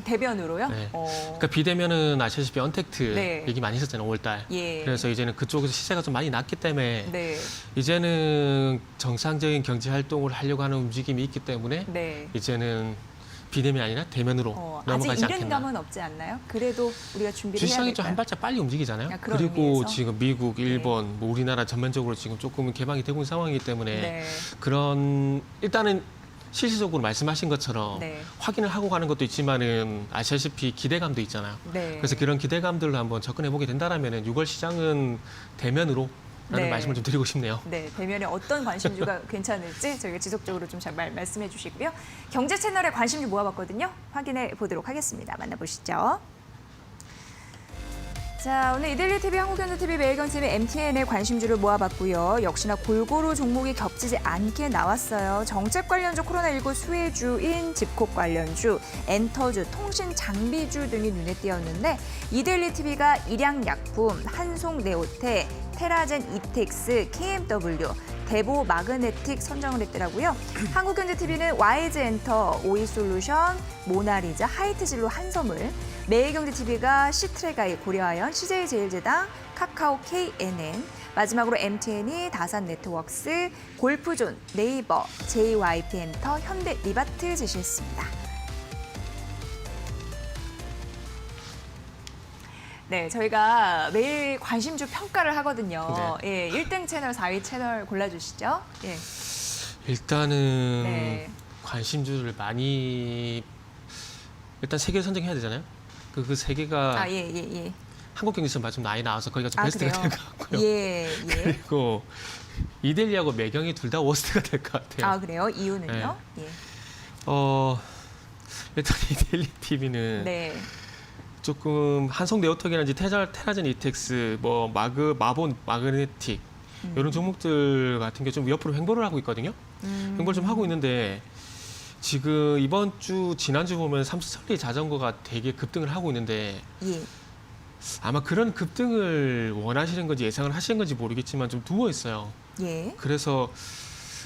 대변으로요? 네. 그러니까 비대면은 아시다시피 언택트 네. 얘기 많이 했었잖아요, 5월달. 예. 그래서 이제는 그쪽에서 시세가 좀 많이 낮기 때문에 네. 이제는 정상적인 경제 활동을 하려고 하는 움직임이 있기 때문에 네. 이제는 비대면이 아니라 대면으로 아직 넘어가지 않겠나. 이른감은 없지 않나요? 그래도 우리가 준비를 해야 주시장이 될까요? 좀 한 발짝 빨리 움직이잖아요. 야, 그런 그리고 의미에서? 지금 미국, 일본, 뭐 우리나라 전면적으로 지금 조금은 개방이 되고 있는 상황이기 때문에 네. 그런 일단은 실질적으로 말씀하신 것처럼 네. 확인을 하고 가는 것도 있지만은 아시다시피 기대감도 있잖아요. 네. 그래서 그런 기대감들로 한번 접근해 보게 된다라면은 6월 시장은 대면으로 라는 네. 말씀을 좀 드리고 싶네요. 네, 대면에 어떤 관심주가 괜찮을지 저희가 지속적으로 좀 잘 말씀해 주시고요. 경제 채널에 관심주 모아봤거든요. 확인해 보도록 하겠습니다. 만나보시죠. 자, 오늘 이데일리 TV, 한국경제TV, 매일경제TV, MTN의 관심주를 모아봤고요. 역시나 골고루 종목이 겹치지 않게 나왔어요. 정책 관련주, 코로나19 수혜주인 집콕 관련주, 엔터주, 통신 장비주 등이 눈에 띄었는데 이데일리 TV가 일양약품, 한송네오테, 테라젠 이텍스, KMW, 대보 마그네틱 선정을 했더라고요. 한국경제TV는 YG엔터, 오이솔루션, 모나리자, 하이트진로, 한섬을, 매일경제TV가 시트레가이, 고려아연, CJ제일제당, 카카오 KNN, 마지막으로 MTN이 다산네트워크스, 골프존, 네이버, JYP엔터, 현대리바트 제시했습니다. 네, 저희가 매일 관심주 평가를 하거든요. 예, 1등 채널, 4위 채널 골라주시죠. 예. 일단은 네. 관심주를 많이 일단 세 개를 선정해야 되잖아요. 그 세 개가 예. 한국경제시장 좀 많이 나와서 거기가 좀 베스트가 그래요? 될 것 같고요. 예. 그리고 이데일리하고 매경이 둘 다 워스트가 될 것 같아요. 그래요? 이유는요? 예. 일단 이데일리 TV는 네. 조금 한송네오텍이라든지 테라젠 이텍스, 뭐 마본 마그네틱 이런 종목들 같은 게 좀 옆으로 횡보를 하고 있거든요. 횡보를 좀 하고 있는데 지금 이번 주 지난주 보면 삼성전기 자전거가 되게 급등을 하고 있는데 예. 아마 그런 급등을 원하시는 건지 예상을 하시는 건지 모르겠지만 좀 누워 있어요. 예. 그래서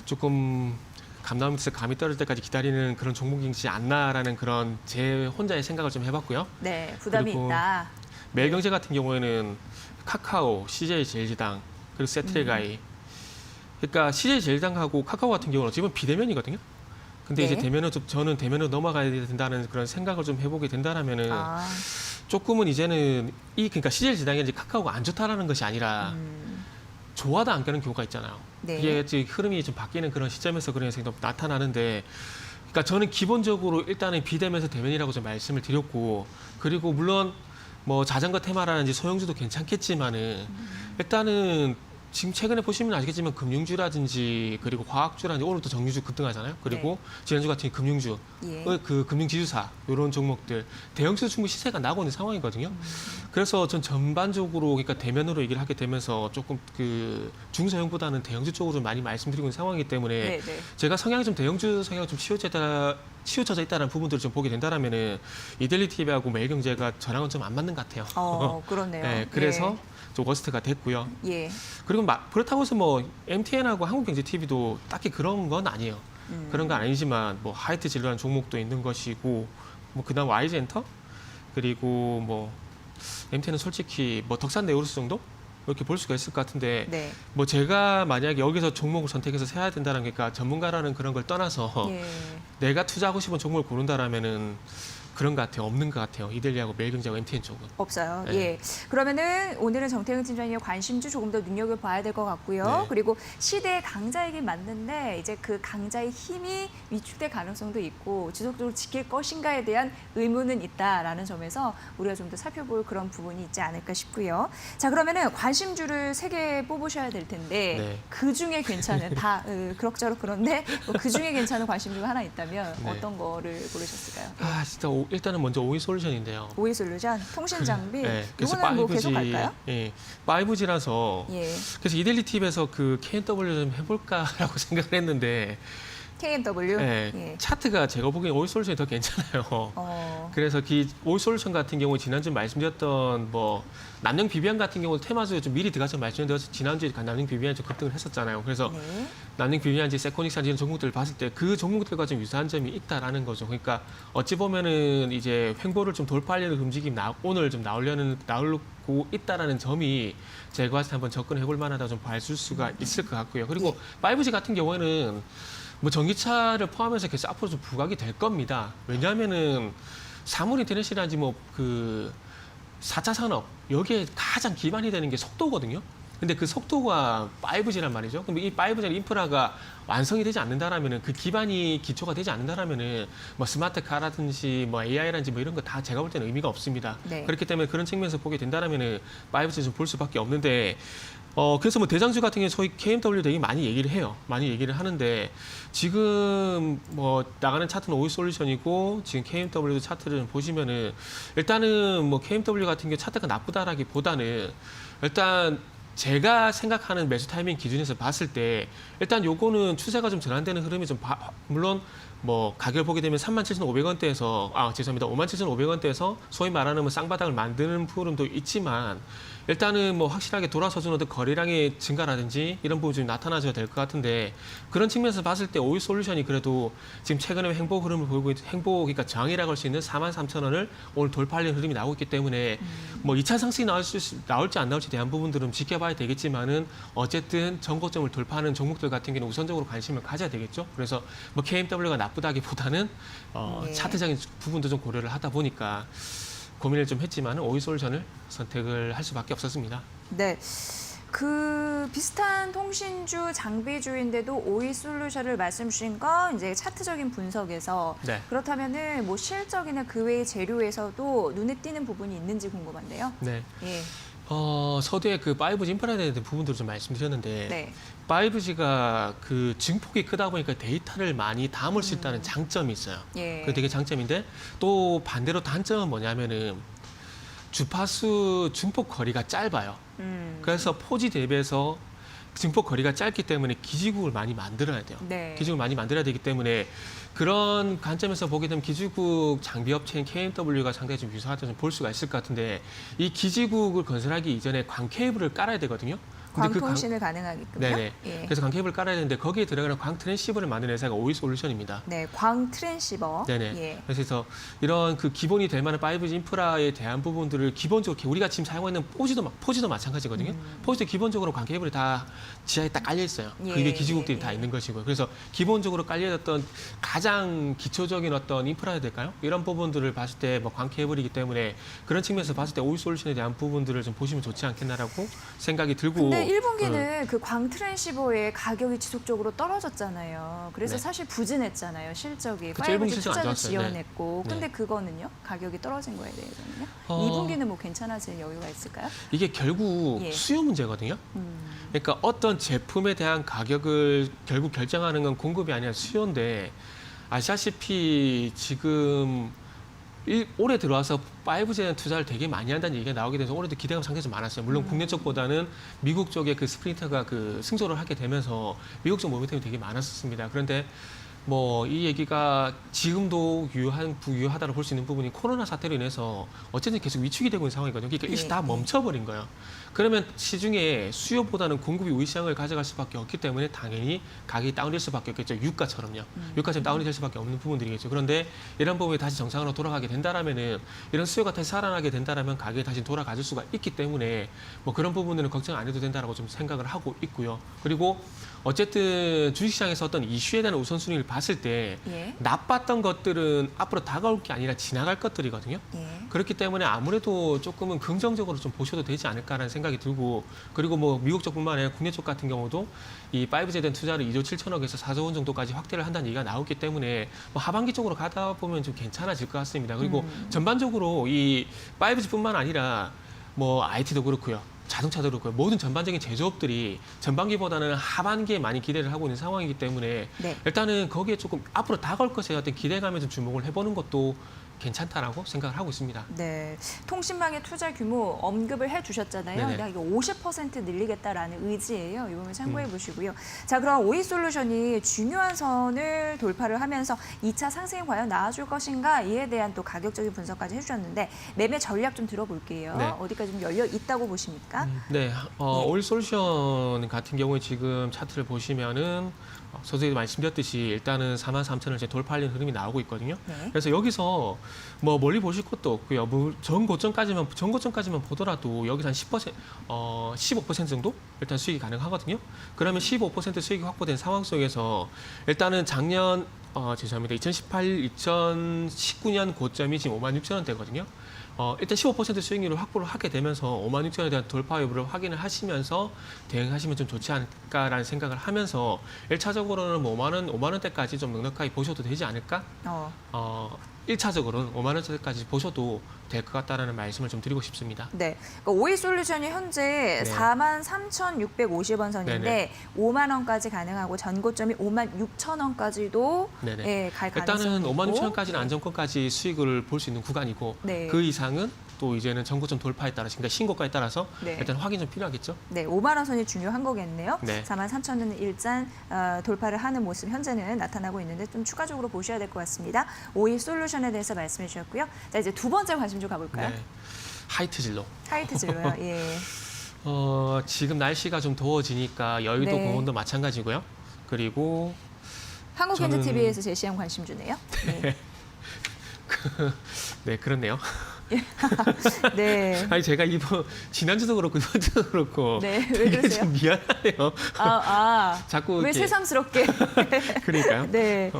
조금 감나무에서 감이 떨어질 때까지 기다리는 그런 종목이지 않나라는 그런 제 혼자의 생각을 좀 해봤고요. 네, 부담이 그리고 있다. 매일경제 같은 경우에는 카카오, CJ제일제당 그리고 세트레가이. 그러니까 CJ제일제당하고 카카오 같은 경우는 지금 비대면이거든요. 근데 네. 이제 대면은 저는 대면으로 넘어가야 된다는 그런 생각을 좀 해보게 된다라면은 조금은 이제는 그러니까 CJ제일제당이 이제 카카오가 안 좋다라는 것이 아니라 좋아도 안 가는 경우가 있잖아요. 네. 이게 지금 흐름이 좀 바뀌는 그런 시점에서 그런 현상이 나타나는데, 그러니까 저는 기본적으로 일단은 비대면에서 대면이라고 좀 말씀을 드렸고, 그리고 물론 뭐 자전거 테마라든지 소형주도 괜찮겠지만은 일단은 지금 최근에 보시면 아시겠지만 금융주라든지 그리고 과학주라든지 오늘도 정유주 급등하잖아요. 그리고 지난주 같은 금융주, 예. 그 금융지주사 이런 종목들 대형주도 충분히 시세가 나고 있는 상황이거든요. 그래서 전 전반적으로 그러니까 대면으로 얘기를 하게 되면서 조금 그 중소형보다는 대형주 쪽으로 좀 많이 말씀드리고 있는 상황이기 때문에 네. 제가 성향이 좀 대형주 성향이 좀 치우쳐져 있다는 부분들을 좀 보게 된다라면은 이델리티비하고 매일경제가 저랑은 좀 안 맞는 것 같아요. 그렇네요. 네, 그래서 좀 워스트가 됐고요. 예. 그리고 그렇다고 해서 뭐 MTN하고 한국경제TV도 딱히 그런 건 아니에요. 그런 건 아니지만 뭐 하이트 진로라는 종목도 있는 것이고 뭐 그다음 YG엔터 그리고 뭐 MTN은 솔직히 뭐 덕산 네오루스 정도 이렇게 볼 수가 있을 것 같은데 네. 뭐 제가 만약에 여기서 종목을 선택해서 세야 된다는 게 그러니까 전문가라는 그런 걸 떠나서 예. 내가 투자하고 싶은 종목을 고른다라면은 그런 것 같아요. 없는 것 같아요. 이델리하고 매일경제하고 MTN 쪽은. 없어요. 네. 예. 그러면은 오늘은 정태근 팀장님의 관심주 조금 더 눈여겨봐야 될 것 같고요. 네. 그리고 시대의 강자이긴 맞는데 이제 그 강자의 힘이 위축될 가능성도 있고 지속적으로 지킬 것인가에 대한 의문은 있다라는 점에서 우리가 좀 더 살펴볼 그런 부분이 있지 않을까 싶고요. 자, 그러면은 관심주를 3개 뽑으셔야 될 텐데 네. 그 중에 괜찮은 다 그럭저럭 그런데 그 중에 괜찮은 관심주가 하나 있다면 네. 어떤 거를 고르셨을까요? 아 진짜 일단은 먼저 오이솔루션인데요. 오이솔루션, 통신 장비. 네, 그래서 이거는 뭐 계속 갈까요? 예, 5G라서 예. 그래서 이델리 TV에서 그 KNW 좀 해볼까라고 생각을 했는데 KMW. 예, 예. 차트가 제가 보기엔 오이솔루션이 더 괜찮아요. 그래서 오이솔루션 같은 경우 지난주에 말씀드렸던 뭐 남영 비비안 같은 경우 테마주에 좀 미리 들어가서 말씀드려서 지난주에 남영 비비안이 좀 급등을 했었잖아요. 그래서 네. 남영 비비안지, 세코닉스 이런 종목들을 봤을 때 그 종목들과 좀 유사한 점이 있다라는 거죠. 그러니까 어찌 보면은 이제 횡보를 좀 돌파하려는 움직임 오늘 좀 나오고 있다라는 점이 제가 봤을 때 한번 접근해볼 만하다 좀 봐줄 수가 있을 것 같고요. 그리고 5G 같은 경우에는 뭐 전기차를 포함해서 계속 앞으로 좀 부각이 될 겁니다. 왜냐하면은 사물 인터넷이라든지 뭐 그 4차 산업 여기에 가장 기반이 되는 게 속도거든요. 근데 그 속도가 5G란 말이죠. 그럼 이 5G 인프라가 완성이 되지 않는다라면은 그 기초가 되지 않는다라면은 뭐 스마트카라든지 뭐 AI라든지 뭐 이런 거 다 제가 볼 때는 의미가 없습니다. 네. 그렇기 때문에 그런 측면에서 보게 된다라면은 5G 좀 볼 수밖에 없는데 그래서 뭐 대장주 같은 경우 소위 KMW 되게 많이 얘기를 해요. 많이 얘기를 하는데 지금 뭐 나가는 차트는 오이솔루션이고 지금 KMW 차트를 보시면은 일단은 뭐 KMW 같은 경우 차트가 나쁘다라기보다는 일단 제가 생각하는 매수 타이밍 기준에서 봤을 때 일단 요거는 추세가 좀 전환되는 흐름이 좀 물론 뭐 가격을 보게 되면 37,500원대에서 죄송합니다. 57,500원대에서 소위 말하는 뭐 쌍바닥을 만드는 흐름도 있지만 일단은 뭐 확실하게 돌아서주는 어떤 거래량의 증가라든지 이런 부분이 좀 나타나줘야 될 것 같은데 그런 측면에서 봤을 때 오이솔루션이 그래도 지금 최근에 횡보 흐름을 보이고 그러니까 저항이라고 할 수 있는 43,000원을 오늘 돌파하려는 흐름이 나오고 있기 때문에 뭐 2차 상승이 나올지 안 나올지 대한 부분들은 지켜봐야 되겠지만은 어쨌든 전고점을 돌파하는 종목들 같은 경우는 우선적으로 관심을 가져야 되겠죠. 그래서 뭐 KMW가 나쁘다기보다는 네. 차트적인 부분도 좀 고려를 하다 보니까 고민을 좀 했지만 오이솔루션을 선택을 할 수밖에 없었습니다. 네. 그 비슷한 통신주, 장비주인데도 오이솔루션을 말씀 주신 건 이제 차트적인 분석에서 네. 그렇다면은 뭐 실적이나 그 외의 재료에서도 눈에 띄는 부분이 있는지 궁금한데요. 네. 예. 서두에 그 5G 인프라에 대한 부분들을 좀 말씀드렸는데 네. 5G가 그 증폭이 크다 보니까 데이터를 많이 담을 수 있다는 장점이 있어요. 예. 그게 되게 장점인데 또 반대로 단점은 뭐냐면은 주파수 증폭 거리가 짧아요. 그래서 포지 대비해서 증폭 거리가 짧기 때문에 기지국을 많이 만들어야 돼요. 네. 기지국을 많이 만들어야 되기 때문에 그런 관점에서 보게 되면 기지국 장비업체인 KMW가 상당히 좀 유사하다고 볼 수가 있을 것 같은데 이 기지국을 건설하기 이전에 광 케이블을 깔아야 되거든요. 근데 광통신을 가능하게끔요. 네네. 예. 그래서 광 케이블을 깔아야 되는데 거기에 들어가는 광 트랜시버를 만드는 회사가 오이솔루션입니다. 네, 광 트랜시버. 네네. 예. 그래서 이런 그 기본이 될 만한 5G 인프라에 대한 부분들을 기본적으로 우리가 지금 사용하고 있는 포지도 마찬가지거든요. 포지도 기본적으로 광 케이블이 다 지하에 딱 깔려 있어요. 예, 그게 기지국들이 예, 다 예. 있는 것이고요. 그래서 기본적으로 깔려졌던 가장 기초적인 어떤 인프라야 될까요? 이런 부분들을 봤을 때 뭐 광 케이블이기 때문에 그런 측면에서 봤을 때 오이솔루션에 대한 부분들을 좀 보시면 좋지 않겠나라고 생각이 들고. 근데 근데 1분기는 그 광 트랜시버의 가격이 지속적으로 떨어졌잖아요. 그래서 네. 사실 부진했잖아요. 실적이. 그쵸, 1분기 5G 실적 안 투자도 좋았어요. 지연했고. 네. 근데 그거는요? 가격이 떨어진 거에 대해서는요? 어. 2분기는 뭐 괜찮아질 여유가 있을까요? 이게 결국 예. 수요 문제거든요. 음. 그러니까 어떤 제품에 대한 가격을 결국 결정하는 건 공급이 아니라 수요인데 아시다시피 지금 올해 들어와서 5G에 대한 투자를 되게 많이 한다는 얘기가 나오게 돼서 올해도 기대감 상당히 좀 많았어요. 물론 국내 쪽보다는 미국 쪽에 그 스프린터가 그 승소를 하게 되면서 미국 쪽 모멘텀이 되게 많았었습니다. 그런데 뭐 이 얘기가 지금도 부유하다고 볼 수 있는 부분이 코로나 사태로 인해서 어쨌든 계속 위축이 되고 있는 상황이거든요. 그러니까 일시 다 멈춰버린 거예요. 그러면 시중에 수요보다는 공급이 우위 시장을 가져갈 수밖에 없기 때문에 당연히 가격이 다운될 수밖에 없겠죠. 유가처럼요. 유가처럼 다운이 될 수밖에 없는 부분들이겠죠. 그런데 이런 부분이 다시 정상으로 돌아가게 된다라면은 이런 수요가 다시 살아나게 된다라면 가격이 다시 돌아가질 수가 있기 때문에 뭐 그런 부분들은 걱정 안 해도 된다라고 좀 생각을 하고 있고요. 그리고 어쨌든 주식시장에서 어떤 이슈에 대한 우선순위를 봤을 때 예. 나빴던 것들은 앞으로 다가올 게 아니라 지나갈 것들이거든요. 예. 그렇기 때문에 아무래도 조금은 긍정적으로 좀 보셔도 되지 않을까라는 생각이 들고 그리고 뭐 미국 쪽뿐만 아니라 국내 쪽 같은 경우도 이 5G에 대한 투자를 2조 7천억에서 4조 원 정도까지 확대를 한다는 얘기가 나오기 때문에 뭐 하반기 쪽으로 가다 보면 좀 괜찮아질 것 같습니다. 그리고 전반적으로 이 5G뿐만 아니라 뭐 IT도 그렇고요. 자동차도 그렇고요. 모든 전반적인 제조업들이 전반기보다는 하반기에 많이 기대를 하고 있는 상황이기 때문에 네. 일단은 거기에 조금 앞으로 다가올 것에 어떤 기대감에 좀 주목을 해보는 것도 괜찮다라고 생각을 하고 있습니다. 네, 통신망의 투자 규모 언급을 해주셨잖아요. 네네. 근데 이거 50% 늘리겠다라는 의지예요. 이 부분 참고해 보시고요. 자, 그럼 오이솔루션이 중요한 선을 돌파를 하면서 2차 상승이 과연 나아질 것인가 이에 대한 또 가격적인 분석까지 해주셨는데 매매 전략 좀 들어볼게요. 네. 어디까지 좀 열려 있다고 보십니까? 네, 오일솔루션 같은 경우에 지금 차트를 보시면은 선생님이 말씀드렸듯이 일단은 43,000을 이제 돌파하려는 흐름이 나오고 있거든요. 네. 그래서 여기서 뭐 멀리 보실 것도 없고요. 뭐 전고점까지만 보더라도 여기서 한 10%, 15% 정도 일단 수익이 가능하거든요. 그러면 15% 수익이 확보된 상황 속에서 일단은 작년 죄송합니다. 2019년 고점이 지금 56,000원대거든요. 일단 15% 수익률을 확보를 하게 되면서 56,000원에 대한 돌파 여부를 확인을 하시면서 대응하시면 좀 좋지 않을까라는 생각을 하면서 1차적으로는 뭐 5만 원대까지 좀 넉넉하게 보셔도 되지 않을까? 1차적으로는 5만 원대까지 보셔도 될 것 같다라는 말씀을 좀 드리고 싶습니다. 네, 그러니까 오이솔루션이 현재 네. 43,650원 선인데 네네. 5만 원까지 가능하고 전고점이 56,000원까지도 네네. 예, 갈 가능성이 일단은 있고 56,000원까지는 안정권까지 수익을 볼 수 있는 구간이고 네. 그 이상은 또 이제는 전고점 돌파에 따라서 그러니까 신고가에 따라서 네. 일단 확인 좀 필요하겠죠. 네, 5만 원 선이 중요한 거겠네요. 네. 43,000원은 일단 돌파를 하는 모습 현재는 나타나고 있는데 좀 추가적으로 보셔야 될 것 같습니다. 오이솔루션에 대해서 말씀해 주셨고요. 자, 이제 두 번째 관심 좀 가볼까요? 네. 하이트 진로. 하이트 진로요. 예. 지금 날씨가 좀 더워지니까 여의도 네. 공원도 마찬가지고요. 그리고 한국현대TV에서 제시한 관심주네요. 네. 네, 그렇네요. 네. 아니 제가 지난주도 그렇고 이번주도 그렇고 네, 왜 되게 그러세요? 좀 미안하네요. 왜 자꾸 이렇게 새삼스럽게? 그러니까요. 네.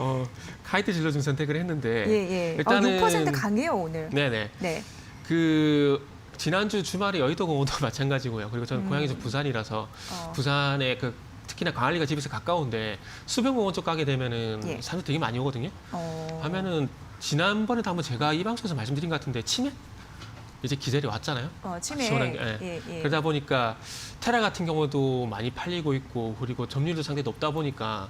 하이트 진로 좀 선택을 했는데 예, 예. 일단은 6% 강해요, 오늘. 네네. 네. 그 지난주 주말에 여의도 공원도 마찬가지고요. 그리고 저는 고향이 좀 부산이라서 부산에 특히나 광안리가 집에서 가까운데 수변공원 쪽 가게 되면은 예. 사람들 되게 많이 오거든요. 하면은 지난번에도 한번 제가 이 방송에서 말씀드린 것 같은데 치매 이제 기절이 왔잖아요. 치매. 시원한 게, 예. 예, 예. 그러다 보니까 테라 같은 경우도 많이 팔리고 있고 그리고 점유율도 상당히 높다 보니까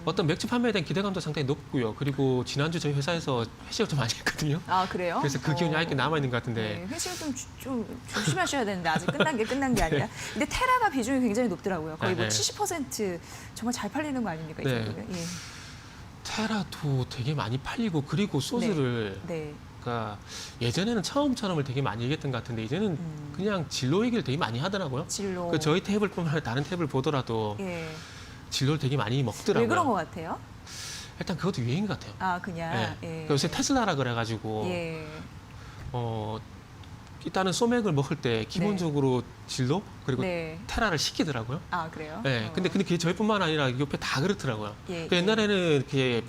어떤 맥주 판매에 대한 기대감도 상당히 높고요. 그리고 지난주 저희 회사에서 회식을 좀 많이 했거든요. 아, 그래요? 그래서 그 기운이 아직도 남아 있는 것 같은데. 네, 회식을 좀 조심하셔야 되는데 아직 끝난 게 아니라. 근데 테라가 비중이 굉장히 높더라고요. 거의 뭐 네. 70% 정말 잘 팔리는 거 아닙니까? 이 네. 정도면. 예. 테라도 되게 많이 팔리고 그리고 소주를 네. 그러니까 예전에는 처음처럼을 되게 많이 얘기했던 것 같은데 이제는 그냥 진로 얘기를 되게 많이 하더라고요. 진로. 그 저희 탭을뿐만 아니라 다른 탭을 보더라도 예. 진로를 되게 많이 먹더라고요. 왜 그런 것 같아요? 일단 그것도 유행인 것 같아요. 아, 그냥. 네. 예. 요새 테슬라라 그래가지고 예. 일단은 소맥을 먹을 때 기본적으로 진로 그리고 네. 테라를 시키더라고요. 아, 그래요? 네. 근데 그게 저희뿐만 아니라 옆에 다 그렇더라고요. 예, 그 옛날에는 이렇게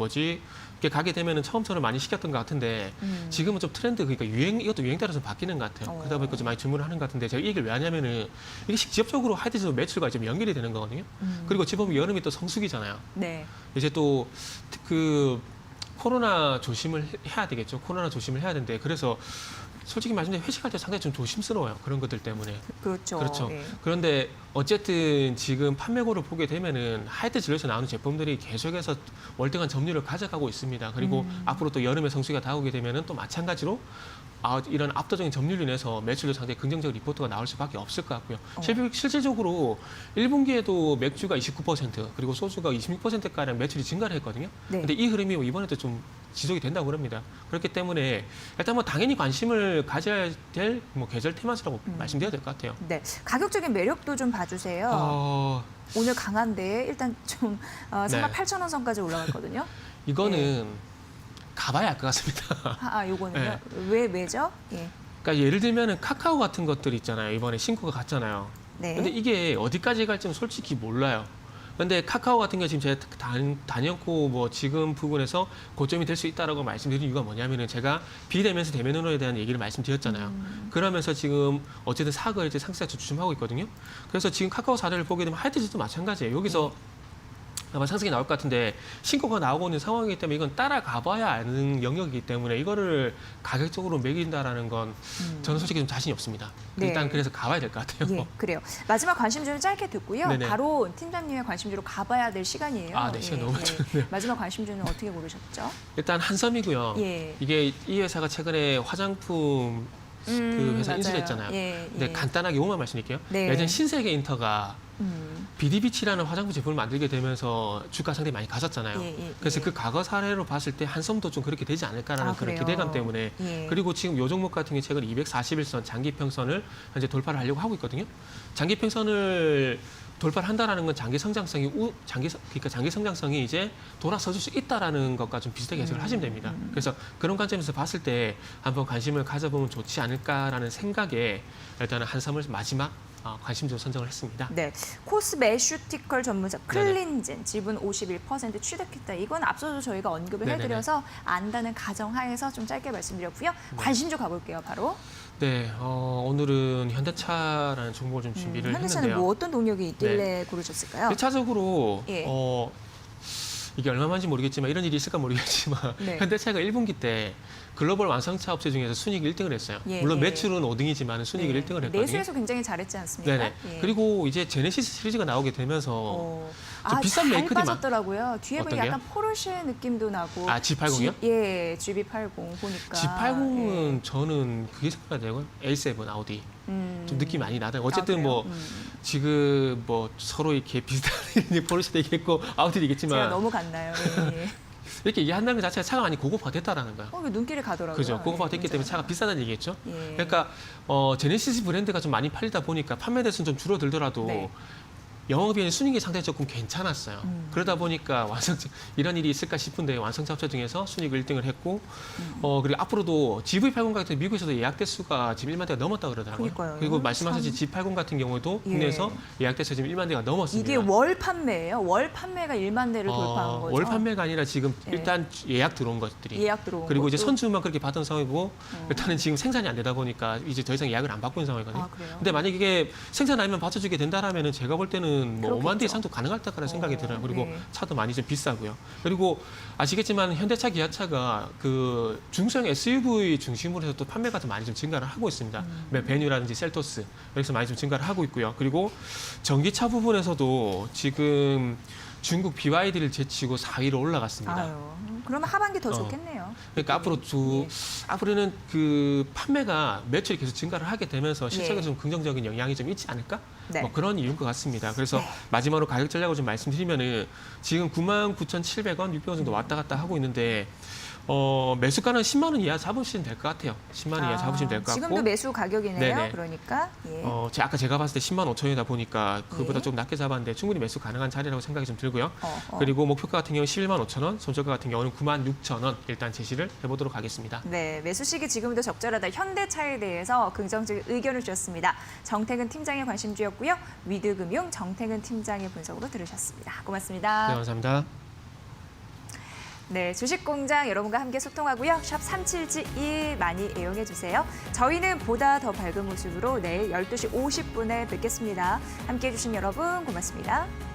이렇게 가게 되면은 처음처럼 많이 시켰던 것 같은데 지금은 좀 트렌드 그러니까 이것도 유행 따라서 바뀌는 것 같아요. 그러다 보니까 좀 많이 주문을 하는 것 같은데 제가 이 얘기를 왜 하냐면은 이게 직접적으로 하이드지도 매출과 좀 연결이 되는 거거든요. 그리고 지금 보면 여름이 또 성수기잖아요. 네. 이제 또 그 코로나 조심을 해야 되겠죠. 코로나 조심을 해야 되는데 그래서 솔직히 말씀드리면 회식할 때 상당히 좀 조심스러워요. 그런 것들 때문에. 그렇죠. 그렇죠. 예. 그런데 어쨌든 지금 판매고를 보게 되면은 하이트 진로에서 나오는 제품들이 계속해서 월등한 점유율을 가져가고 있습니다. 그리고 앞으로 또 여름에 성수기가 다가오게 되면은 또 마찬가지로 이런 압도적인 점유율로 인해서 매출도 상당히 긍정적 리포트가 나올 수밖에 없을 것 같고요. 실질적으로 1분기에도 맥주가 29% 그리고 소주가 26%가량 매출이 증가를 했거든요. 네. 근데 이 흐름이 이번에도 좀 지속이 된다고 그럽니다. 그렇기 때문에 일단 뭐 당연히 관심을 가져야 될 뭐 계절 테마주라고 말씀드려야 될 것 같아요. 네. 가격적인 매력도 좀 봐주세요. 오늘 강한데 일단 좀 38,000원 선까지 올라갔거든요. 이거는 가봐야 알 것 같습니다. 요거는요? 네. 왜죠? 예. 그러니까 예를 들면은 카카오 같은 것들 있잖아요. 이번에 신고가 갔잖아요. 네. 근데 이게 어디까지 갈지는 솔직히 몰라요. 근데 카카오 같은 게 지금 제가 다녔고 뭐 지금 부분에서 고점이 될 수 있다라고 말씀드린 이유가 뭐냐면은 제가 비대면에서 대면으로에 대한 얘기를 말씀드렸잖아요. 그러면서 지금 어쨌든 사학을 이제 상세가 주춤하고 있거든요. 그래서 지금 카카오 사례를 보게 되면 하이트지도 마찬가지예요. 여기서 아마 상승이 나올 것 같은데 신고가 나오고 있는 상황이기 때문에 이건 따라가봐야 아는 영역이기 때문에 이거를 가격적으로 매긴다라는 건 저는 솔직히 좀 자신이 없습니다. 네. 일단 그래서 가봐야 될 것 같아요. 예, 그래요. 마지막 관심주는 짧게 듣고요. 네네. 바로 팀장님의 관심주로 가봐야 될 시간이에요. 네, 시간 너무 많네요. 마지막 관심주는 어떻게 고르셨죠? 일단 한섬이고요. 예. 이게 이 회사가 최근에 화장품 그 회사 맞아요. 인수했잖아요. 예, 근데 예. 간단하게 요만 말씀드릴게요. 네. 예전 신세계 인터가 음, 비디비치라는 화장품 제품을 만들게 되면서 주가 상당히 많이 가졌잖아요. 예, 그래서 예. 그 과거 사례로 봤을 때 한섬도 좀 그렇게 되지 않을까라는 그런 그래요? 기대감 때문에 예. 그리고 지금 요 종목 같은 게 최근 241선 장기평선을 현재 돌파를 하려고 하고 있거든요. 장기평선을 돌파를 한다라는 건 장기 성장성이 이제 돌아서줄 수 있다라는 것과 좀 비슷하게 해석을 하시면 됩니다. 그래서 그런 관점에서 봤을 때 한번 관심을 가져보면 좋지 않을까라는 생각에 일단은 한섬을 마지막 관심주로 선정을 했습니다. 네, 코스메슈티컬 전문사 클린진 지분 51% 취득했다. 이건 앞서도 저희가 언급을 네네네. 해드려서 안다는 가정하에서 좀 짧게 말씀드렸고요. 관심주 가볼게요, 바로. 네, 오늘은 현대차라는 종목을 좀 준비를 현대차는 했는데요. 뭐 어떤 동력이 있길래 고르셨을까요? 1차적으로 예. 이게 얼마만지 모르겠지만 이런 일이 있을까 모르겠지만 네. 현대차가 1분기 때 글로벌 완성차 업체 중에서 순이익 1등을 했어요. 예, 물론 예. 매출은 5등이지만 순이익 1등을 했거든요. 내수에서 굉장히 잘했지 않습니까? 네네. 예. 그리고 이제 제네시스 시리즈가 나오게 되면서 좀 비싼 잘 메이커들이 빠졌더라고요. 뒤에 보니 어떤 약간 포르쉐 느낌도 나고. G80이요? 예, GB80 보니까. G80은 저는 그게 생각이 나고요. A7 아우디. 좀 느낌이 많이 나더라고요. 어쨌든 그래요? 뭐 지금 뭐 서로 이렇게 비슷한 포르쉐도 있겠고 아우디도 제가 있겠지만 너무 갔나요? 예. 이렇게 얘기한다는 것 자체가 차가 많이 고급화 됐다라는 거예요. 왜 눈길이 가더라고요. 그죠. 고급화 예, 됐기 때문에 맞아요. 차가 비싸다는 얘기겠죠. 예. 그러니까 제네시스 브랜드가 좀 많이 팔리다 보니까 판매 대수는 좀 줄어들더라도 네. 영업이익 순이익이 상당히 조금 괜찮았어요. 그러다 보니까 이런 일이 있을까 싶은데 완성차 업체 중에서 순이익 1등을 했고 그리고 앞으로도 GV80 같은 미국에서도 예약 대수가 지금 1만 대가 넘었다 그러더라고요. 그러니까요. 그리고 말씀하신 G80 같은 경우도 예. 국내에서 예약 대수 지금 1만 대가 넘었습니다. 이게 월 판매예요. 월 판매가 1만 대를 돌파한 거죠. 월 판매가 아니라 지금 예. 일단 예약 들어온 것들이 예약 들어온 그리고 이제 것도. 선주만 그렇게 받은 상황이고 일단은 지금 생산이 안 되다 보니까 이제 더 이상 예약을 안 받고 있는 상황이거든요. 그래요? 근데 만약 이게 생산 아니면 받쳐주게 된다라면은 제가 볼 때는 뭐 5만 대 그렇겠죠. 이상도 가능할 거라는 생각이 들어요. 그리고 네. 차도 많이 좀 비싸고요. 그리고 아시겠지만 현대차, 기아차가 그 중소형 SUV 중심으로 해서 또 판매가 좀 많이 좀 증가를 하고 있습니다. 베뉴라든지 셀토스 여기서 많이 좀 증가를 하고 있고요. 그리고 전기차 부분에서도 지금 중국 BYD를 제치고 4위로 올라갔습니다. 아유, 그러면 하반기 더 어. 좋겠네요. 그러니까 앞으로는 그 판매가 매출이 계속 증가를 하게 되면서 실적에 예. 좀 긍정적인 영향이 좀 있지 않을까? 네. 뭐 그런 이유인 것 같습니다. 그래서 네. 마지막으로 가격 전략을 좀 말씀드리면은 지금 99,700원, 600원 정도 왔다 갔다 하고 있는데 매수가는 10만 원 이하 잡으시면 될 것 같아요. 10만 원 이하 잡으시면 될 것 같고. 지금도 매수 가격이네요. 네네. 그러니까 예. 아까 제가 봤을 때 10만 5천원이다 보니까 그보다 예. 좀 낮게 잡았는데 충분히 매수 가능한 자리라고 생각이 좀 들고요. 어허. 그리고 목표가 같은 경우는 11만 5천원, 손절가 같은 경우는 9만 6천원 일단 제시를 해보도록 하겠습니다. 네, 매수 시기 지금도 적절하다. 현대차에 대해서 긍정적인 의견을 주셨습니다. 정태근 팀장의 관심주였고요. 위드금융 정태근 팀장의 분석으로 들으셨습니다. 고맙습니다. 네, 감사합니다. 네, 주식공장 여러분과 함께 소통하고요. 샵 3772 많이 애용해 주세요. 저희는 보다 더 밝은 모습으로 내일 12시 50분에 뵙겠습니다. 함께해 주신 여러분 고맙습니다.